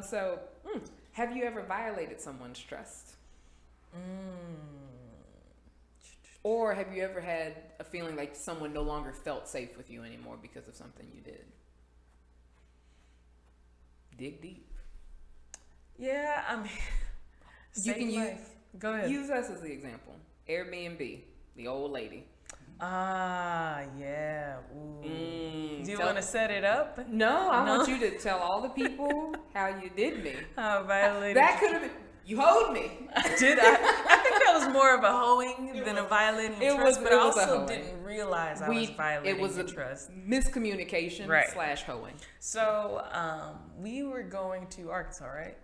Speaker 1: So, have you ever violated someone's trust? Or have you ever had a feeling like someone no longer felt safe with you anymore because of something you did? Dig deep.
Speaker 2: Yeah, I mean,
Speaker 1: You can
Speaker 2: Go ahead.
Speaker 1: use us as the example. Airbnb, the old lady.
Speaker 2: Yeah. Ooh. Do you
Speaker 1: Tell-
Speaker 2: want to set it up?
Speaker 1: No, I want you to tell all the people how you did me.
Speaker 2: How I violated.
Speaker 1: That could have been. You hoed me.
Speaker 2: I think that was more of a hoeing than a violating trust, but I also didn't realize I was violating your trust.
Speaker 1: Miscommunication
Speaker 2: Right.
Speaker 1: / hoeing.
Speaker 2: So we were going to Arkansas, right?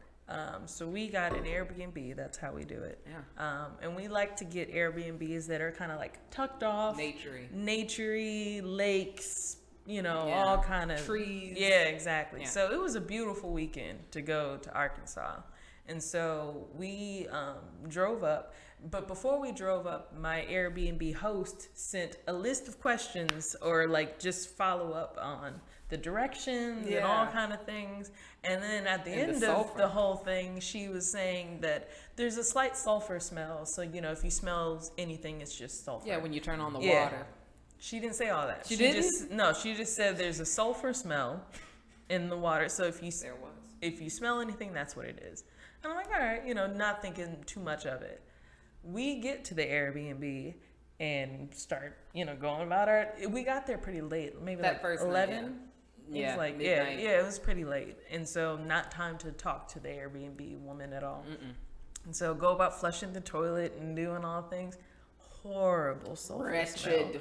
Speaker 2: So we got an Airbnb. That's how we do it.
Speaker 1: Yeah.
Speaker 2: And we like to get Airbnbs that are kind of like tucked off, naturey, lakes, all kind of
Speaker 1: trees.
Speaker 2: Yeah, exactly.
Speaker 1: Yeah.
Speaker 2: So it was a beautiful weekend to go to Arkansas. And so we drove up. But before we drove up, my Airbnb host sent a list of questions, or like just follow up on the directions and all kind of things. And then at the end of the whole thing, she was saying that there's a slight sulfur smell. So, if you smell anything, it's just sulfur.
Speaker 1: Yeah, when you turn on the water.
Speaker 2: She didn't say all that.
Speaker 1: She didn't?
Speaker 2: No, she just said there's a sulfur smell in the water. So if you smell anything, that's what it is. And I'm like, all right, not thinking too much of it. We get to the Airbnb and start, going about we got there pretty late, maybe
Speaker 1: That
Speaker 2: like
Speaker 1: first
Speaker 2: 11.
Speaker 1: night,
Speaker 2: It was like,
Speaker 1: midnight.
Speaker 2: it was pretty late. And so not time to talk to the Airbnb woman at all. And so go about flushing the toilet and doing all things. Horrible sulfur smell.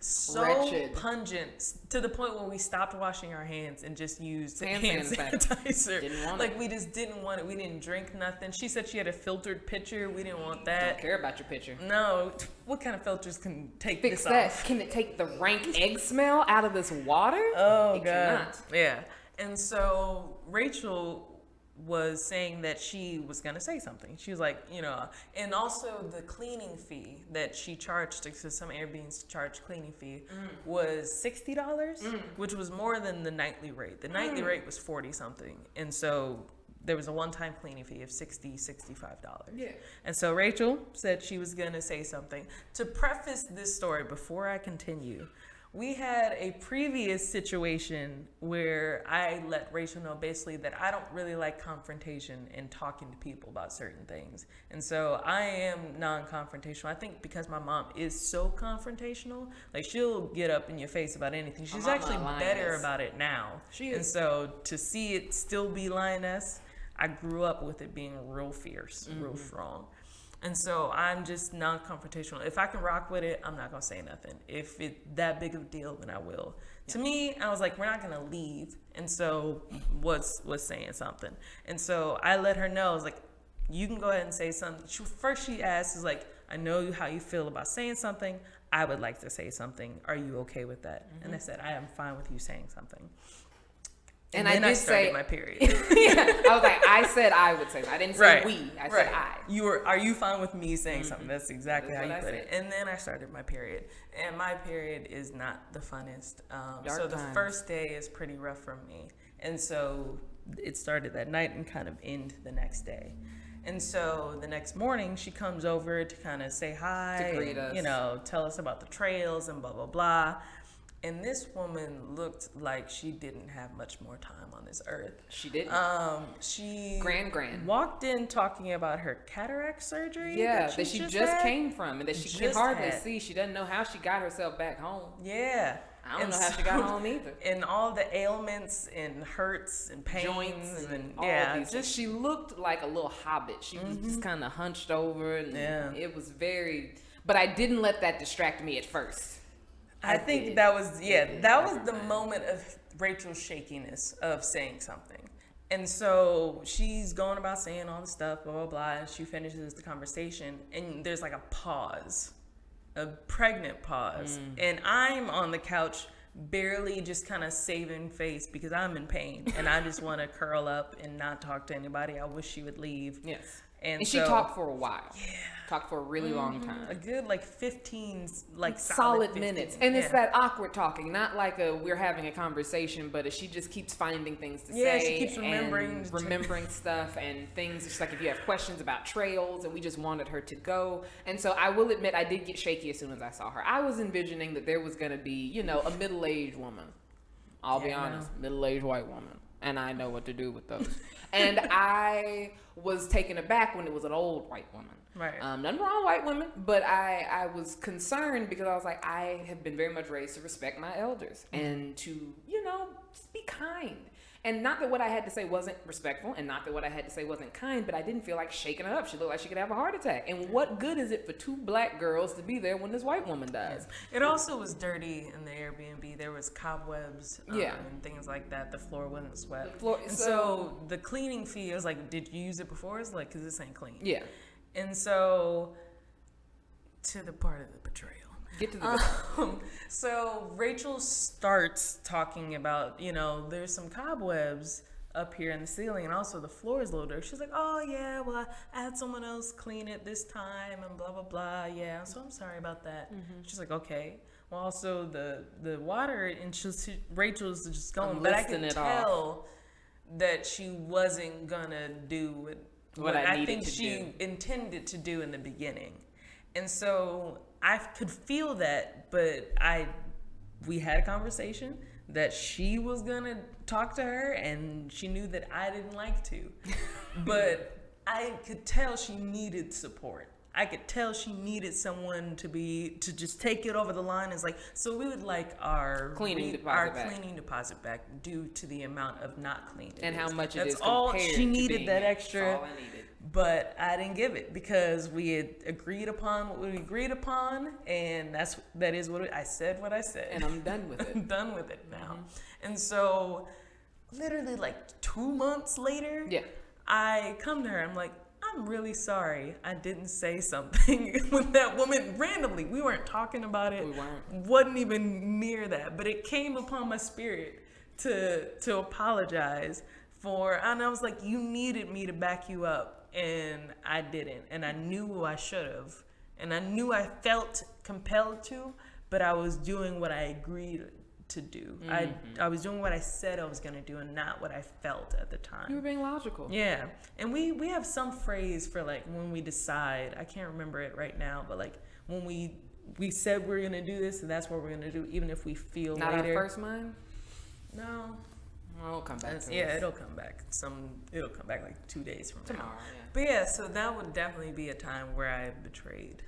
Speaker 2: So pungent, to the point where we stopped washing our hands and just used hand sanitizer.
Speaker 1: Didn't want
Speaker 2: it. We just didn't want it. We didn't drink nothing. She said she had a filtered pitcher. We didn't want that.
Speaker 1: Don't care about your pitcher.
Speaker 2: No. What kind of filters can take
Speaker 1: Fix
Speaker 2: this
Speaker 1: that.
Speaker 2: off?
Speaker 1: Can it take the rank egg smell out of this water?
Speaker 2: Oh,
Speaker 1: it
Speaker 2: God.
Speaker 1: Cannot.
Speaker 2: Yeah. And so Rachel was saying that she was going to say something. She was like, and also the cleaning fee that she charged, because some Airbnbs charge cleaning fee, was $60, which was more than the nightly rate. The nightly rate was 40 something. And so there was a one-time cleaning fee of $65.
Speaker 1: Yeah.
Speaker 2: And so Rachel said she was going to say something. To preface this story, before I continue, we had a previous situation where I let Rachel know basically that I don't really like confrontation and talking to people about certain things. And so I am non-confrontational. I think because my mom is so confrontational, like she'll get up in your face about anything. She's actually better about it now.
Speaker 1: She is.
Speaker 2: And so to see it still be lioness, I grew up with it being real fierce, real strong. And so I'm just non-confrontational. If I can rock with it, I'm not going to say nothing. If it's that big of a deal, then I will. Yeah. To me, I was like, we're not going to leave. And so what's saying something? And so I let her know, I was like, you can go ahead and say something. First she asked, is like, I know how you feel about saying something. I would like to say something. Are you okay with that? And I said, I am fine with you saying something. And then I started my period.
Speaker 1: I was like, I said I would say that. I didn't say we. I said I.
Speaker 2: Are you fine with me saying something? That's exactly how you put it. And then I started my period. And my period is not the funnest. So the first day is pretty rough for me. And so it started that night and kind of ended the next day. And so the next morning she comes over to kind of say hi.
Speaker 1: To greet us.
Speaker 2: Tell us about the trails and blah, blah, blah. And this woman looked like she didn't have much more time on this earth.
Speaker 1: She didn't.
Speaker 2: She
Speaker 1: Grand.
Speaker 2: walked in talking about her cataract surgery.
Speaker 1: Yeah, that she just came from, and that she can hardly
Speaker 2: had.
Speaker 1: see. She doesn't know how she got herself back home.
Speaker 2: Yeah.
Speaker 1: I don't know how she got home either.
Speaker 2: And all the ailments and hurts and pains
Speaker 1: Joints
Speaker 2: and
Speaker 1: all
Speaker 2: yeah,
Speaker 1: these. She looked like a little hobbit. She was just kind of hunched over, and it was very. But I didn't let that distract me at first.
Speaker 2: I think that was the moment of Rachel's shakiness of saying something. And so she's going about saying all the stuff, blah, blah, blah, and she finishes the conversation, and there's like a pause, a pregnant pause. And I'm on the couch barely just kind of saving face because I'm in pain, and I just want to curl up and not talk to anybody. I wish she would leave.
Speaker 1: Yes.
Speaker 2: And
Speaker 1: she talked for a while. Yeah. Talked for a really long time.
Speaker 2: A good 15
Speaker 1: solid minutes. And it's that awkward talking, not like we're having a conversation, but she just keeps finding things to say.
Speaker 2: Yeah, she keeps remembering
Speaker 1: stuff and things. It's like if you have questions about trails, and we just wanted her to go. And so I will admit I did get shaky as soon as I saw her. I was envisioning that there was going to be, a middle-aged woman. I'll be honest, middle-aged white woman. And I know what to do with those. And I was taken aback when it was an old white woman.
Speaker 2: Right.
Speaker 1: Nothing wrong with white women, but I was concerned because I was like, I have been very much raised to respect my elders and to, just be kind. And not that what I had to say wasn't respectful, and not that what I had to say wasn't kind, but I didn't feel like shaking her up. She looked like she could have a heart attack. And what good is it for two black girls to be there when this white woman dies?
Speaker 2: It also was dirty in the Airbnb. There was cobwebs and things like that. The floor wasn't swept. So the cleaning fee, I was like, did you use it before? It's like, because this ain't clean.
Speaker 1: Yeah.
Speaker 2: And so, to the part of the betrayal.
Speaker 1: Get to the
Speaker 2: So Rachel starts talking about, there's some cobwebs up here in the ceiling, and also the floor is a little dirty. She's like, oh yeah, well I had someone else clean it this time, and blah blah blah. Yeah, so I'm sorry about that. She's like, okay. Well, also the water, and Rachel's just going, but I could tell that she wasn't gonna do what I think she intended to do in the beginning. And so I could feel that, but we had a conversation that she was gonna talk to her, and she knew that I didn't like to. But I could tell she needed support. I could tell she needed someone to just take it over the line. It's like, so we would like our cleaning deposit back due to the amount of not cleaned.
Speaker 1: And how much it is.
Speaker 2: That's all she needed, that extra.
Speaker 1: That's all I needed.
Speaker 2: But I didn't give it because we had agreed upon what we agreed upon, and that is what I said. What I said,
Speaker 1: and I'm done with it.
Speaker 2: I'm done with it now. And so, literally 2 months later, I come to her. I'm like, I'm really sorry I didn't say something with that woman randomly. We weren't talking about it.
Speaker 1: We weren't.
Speaker 2: Wasn't even near that. But it came upon my spirit to apologize for, and I was like, you needed me to back you up. And I didn't, and I knew I should have, and I knew I felt compelled to, but I was doing what I agreed to do. I was doing what I said I was going to do, and not what I felt at the time.
Speaker 1: You were being logical.
Speaker 2: Yeah, and we have some phrase for when we decide. I can't remember it right now, but when we said we're going to do this, and that's what we're going to do, even if we feel
Speaker 1: not
Speaker 2: later.
Speaker 1: Our first mind.
Speaker 2: No.
Speaker 1: It'll come back.
Speaker 2: It'll come back. It'll come back 2 days from
Speaker 1: tomorrow.
Speaker 2: Now. But so that would definitely be a time where I betrayed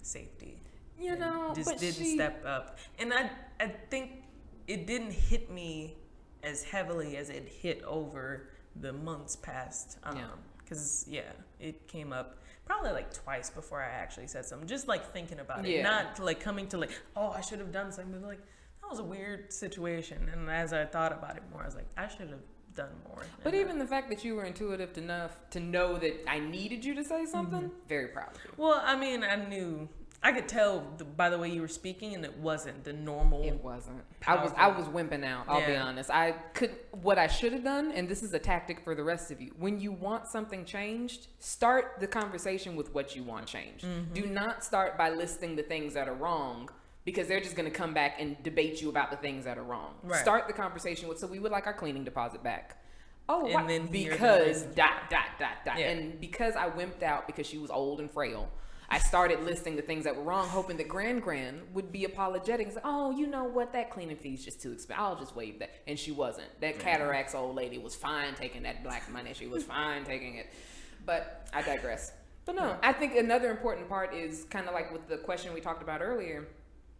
Speaker 2: safety. Just didn't step up, and I think it didn't hit me as heavily as it hit over the months past. Because it came up probably twice before I actually said something. Just thinking about it, not coming to I should have done something. But that was a weird situation, and as I thought about it more, I was like, I should have done more.
Speaker 1: But even the fact that you were intuitive enough to know that I needed you to say something, very proud of you.
Speaker 2: Well, I mean, I could tell by the way you were speaking, and it wasn't the normal.
Speaker 1: It wasn't. I was wimping out. I'll be honest. What I should have done, and this is a tactic for the rest of you. When you want something changed, start the conversation with what you want changed. Do not start by listing the things that are wrong, because they're just going to come back and debate you about the things that are wrong. Right. Start the conversation with, so we would like our cleaning deposit back. Oh, and then because ...
Speaker 2: Yeah.
Speaker 1: And because I wimped out because she was old and frail, I started listing the things that were wrong, hoping that Gran would be apologetic and say, oh, you know what, that cleaning fee's just too expensive. I'll just waive that. And she wasn't. That cataracts old lady was fine taking that black money. She was fine taking it. But I digress. But no, I think another important part is kind of like with the question we talked about earlier,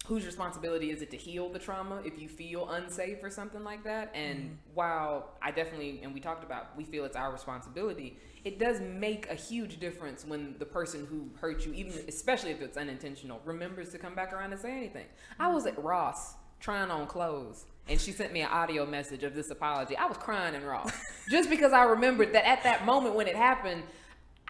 Speaker 1: whose responsibility is it to heal the trauma if you feel unsafe or something like that? And while I definitely, and we talked about, we feel it's our responsibility, it does make a huge difference when the person who hurt you, even especially if it's unintentional, remembers to come back around and say anything. I was at Ross trying on clothes, and she sent me an audio message of this apology. I was crying in Ross just because I remembered that at that moment when it happened,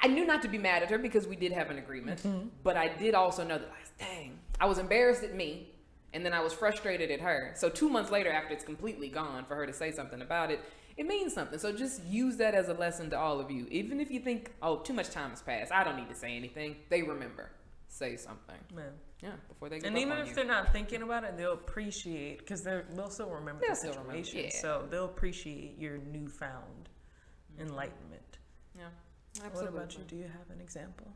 Speaker 1: I knew not to be mad at her because we did have an agreement, but I did also know that, like, dang, I was embarrassed at me, and then I was frustrated at her. So 2 months later, after it's completely gone, for her to say something about it, it means something. So just use that as a lesson to all of you. Even if you think, oh, too much time has passed, I don't need to say anything, they remember. Say something. Yeah, before they give
Speaker 2: and
Speaker 1: up
Speaker 2: even
Speaker 1: on
Speaker 2: if
Speaker 1: you.
Speaker 2: they're not thinking about it, they'll appreciate, because they'll still remember the
Speaker 1: They'll still remember,
Speaker 2: situation.
Speaker 1: yeah.
Speaker 2: So they'll appreciate your newfound enlightenment.
Speaker 1: Yeah, absolutely.
Speaker 2: What about you? Do you have an example?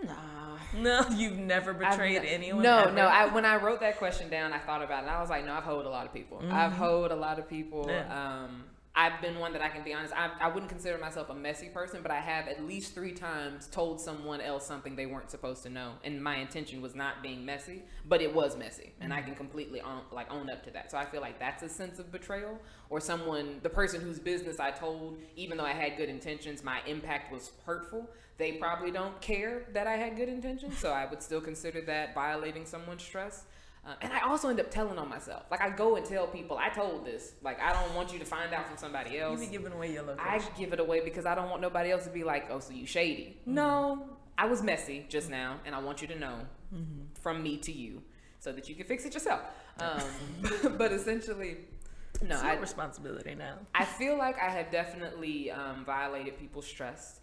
Speaker 1: Nah.
Speaker 2: No, you've never betrayed anyone?
Speaker 1: No,
Speaker 2: ever?
Speaker 1: no. When I wrote that question down, I thought about it. And I was like, no, I've hoed a lot of people. I've hoed a lot of people.
Speaker 2: Yeah.
Speaker 1: I've been one that I can be honest. I wouldn't consider myself a messy person, but I have at least 3 times told someone else something they weren't supposed to know, and my intention was not being messy, but it was messy, and I can completely own up to that. So I feel like that's a sense of betrayal, or the person whose business I told, even though I had good intentions, my impact was hurtful. They probably don't care that I had good intentions, so I would still consider that violating someone's trust. And I also end up telling on myself. Like, I go and tell people, I told this. Like, I don't want you to find out from somebody else.
Speaker 2: You be giving away your location.
Speaker 1: I give it away because I don't want nobody else to be like, oh, so you shady. No, I was messy just now, and I want you to know from me to you so that you can fix it yourself. But essentially, no.
Speaker 2: It's your responsibility now.
Speaker 1: I feel like I have definitely violated people's trust.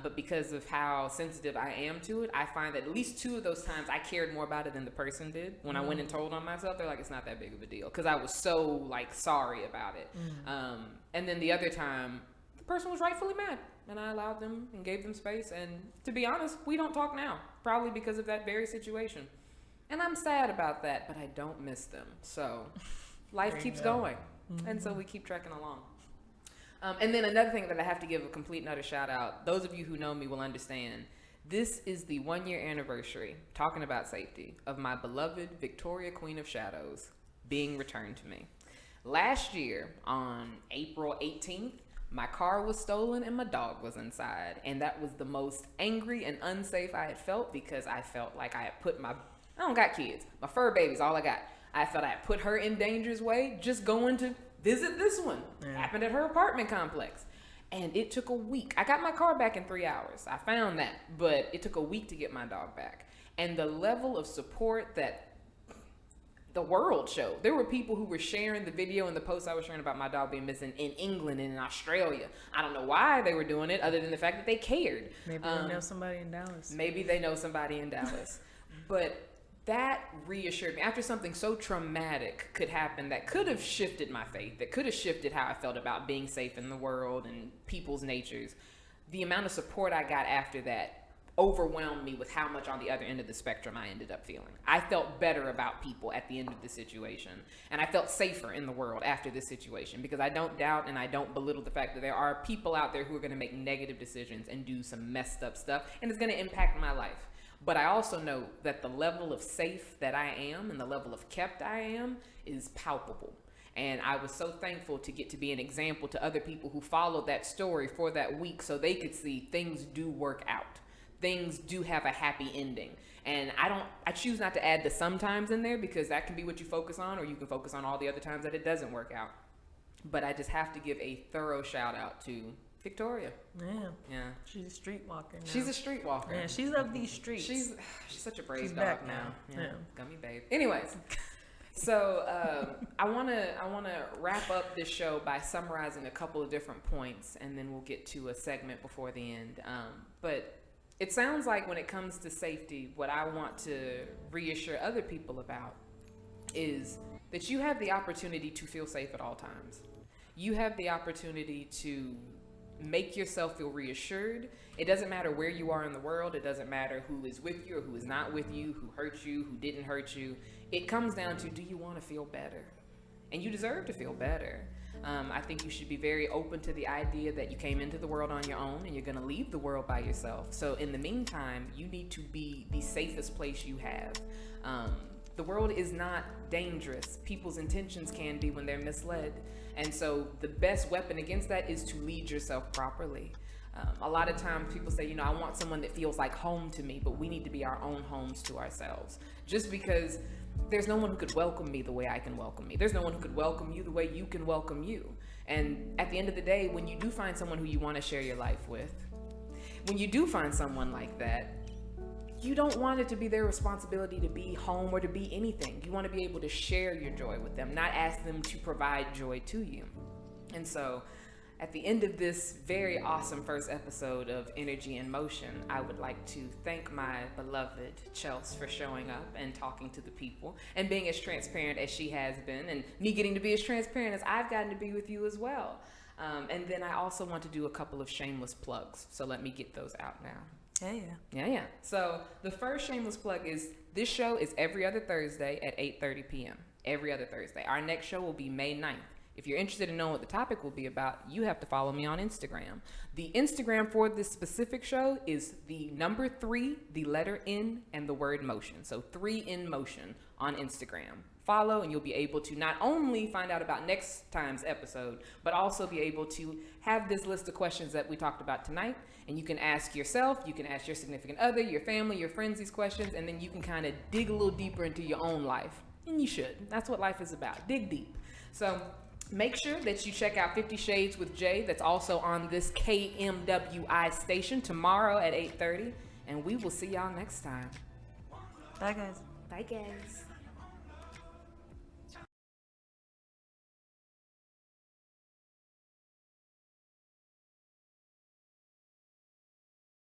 Speaker 1: But because of how sensitive I am to it, I find that at least 2 of those times I cared more about it than the person did. When I went and told on myself, they're like, it's not that big of a deal. Because I was so, like, sorry about it. And then the other time, the person was rightfully mad. And I allowed them and gave them space. And to be honest, we don't talk now. Probably because of that very situation. And I'm sad about that, but I don't miss them. So life keeps going. And so we keep trekking along. And then another thing that I have to give a complete and utter shout out, those of you who know me will understand, this is the 1-year anniversary, talking about safety, of my beloved Victoria Queen of Shadows being returned to me. Last year, on April 18th, my car was stolen and my dog was inside. And that was the most angry and unsafe I had felt, because I felt like I had put I don't got kids, my fur baby's all I got. I felt I had put her in danger's way just going to visit this one. Happened at her apartment complex. And it took a week. I got my car back in 3 hours. I found that. But it took a week to get my dog back. And the level of support that the world showed. There were people who were sharing the video and the posts I was sharing about my dog being missing in England and in Australia. I don't know why they were doing it, other than the fact that they cared.
Speaker 2: Maybe they know somebody in Dallas.
Speaker 1: Maybe they know somebody in Dallas. But that reassured me. After something so traumatic could happen, that could have shifted my faith, that could have shifted how I felt about being safe in the world and people's natures, the amount of support I got after that overwhelmed me with how much on the other end of the spectrum I ended up feeling. I felt better about people at the end of the situation, and I felt safer in the world after this situation, because I don't doubt and I don't belittle the fact that there are people out there who are going to make negative decisions and do some messed up stuff, and it's going to impact my life. But I also know that the level of safe that I am and the level of kept I am is palpable. And I was so thankful to get to be an example to other people who followed that story for that week, so they could see things do work out. Things do have a happy ending. And I choose not to add the sometimes in there, because that can be what you focus on, or you can focus on all the other times that it doesn't work out. But I just have to give a thorough shout out to Victoria. Yeah.
Speaker 2: She's a streetwalker now.
Speaker 1: She's a streetwalker.
Speaker 2: Yeah, she's of these streets.
Speaker 1: She's such a brave
Speaker 2: She's
Speaker 1: dog
Speaker 2: back
Speaker 1: now.
Speaker 2: Yeah.
Speaker 1: Gummy babe. Anyways, so I wanna wrap up this show by summarizing a couple of different points, and then we'll get to a segment before the end. But it sounds like when it comes to safety, what I want to reassure other people about is that you have the opportunity to feel safe at all times. You have the opportunity to make yourself feel reassured. It doesn't matter where you are in the world. It doesn't matter who is with you or who is not with you, who hurt you, who didn't hurt you. It comes down to, do you want to feel better? And you deserve to feel better. I think you should be very open to the idea that you came into the world on your own and you're going to leave the world by yourself. So in the meantime, you need to be the safest place you have. The world is not dangerous. People's intentions can be when they're misled. And so the best weapon against that is to lead yourself properly. A lot of times people say, I want someone that feels like home to me, but we need to be our own homes to ourselves. Just because there's no one who could welcome me the way I can welcome me. There's no one who could welcome you the way you can welcome you. And at the end of the day, when you do find someone who you want to share your life with, when you do find someone like that, you don't want it to be their responsibility to be home or to be anything. You want to be able to share your joy with them, not ask them to provide joy to you. And so at the end of this very awesome first episode of Energy in Motion, I would like to thank my beloved Chels for showing up and talking to the people and being as transparent as she has been, and me getting to be as transparent as I've gotten to be with you as well. And then I also want to do a couple of shameless plugs. So let me get those out now. Yeah. So the first shameless plug is this show is every other Thursday at 8:30 p.m. Every other Thursday. Our next show will be May 9th. If you're interested in knowing what the topic will be about, you have to follow me on Instagram. The Instagram for this specific show is the number 3, the letter N, and the word motion. So 3 in motion on Instagram. Follow and you'll be able to not only find out about next time's episode, but also be able to have this list of questions that we talked about tonight. And you can ask yourself, you can ask your significant other, your family, your friends these questions, and then you can kind of dig a little deeper into your own life. And you should. That's what life is about. Dig deep. So make sure that you check out 50 Shades with Jay. That's also on this KMWI station tomorrow at 8:30. And we will see y'all next time.
Speaker 2: Bye, guys.
Speaker 1: Bye, guys.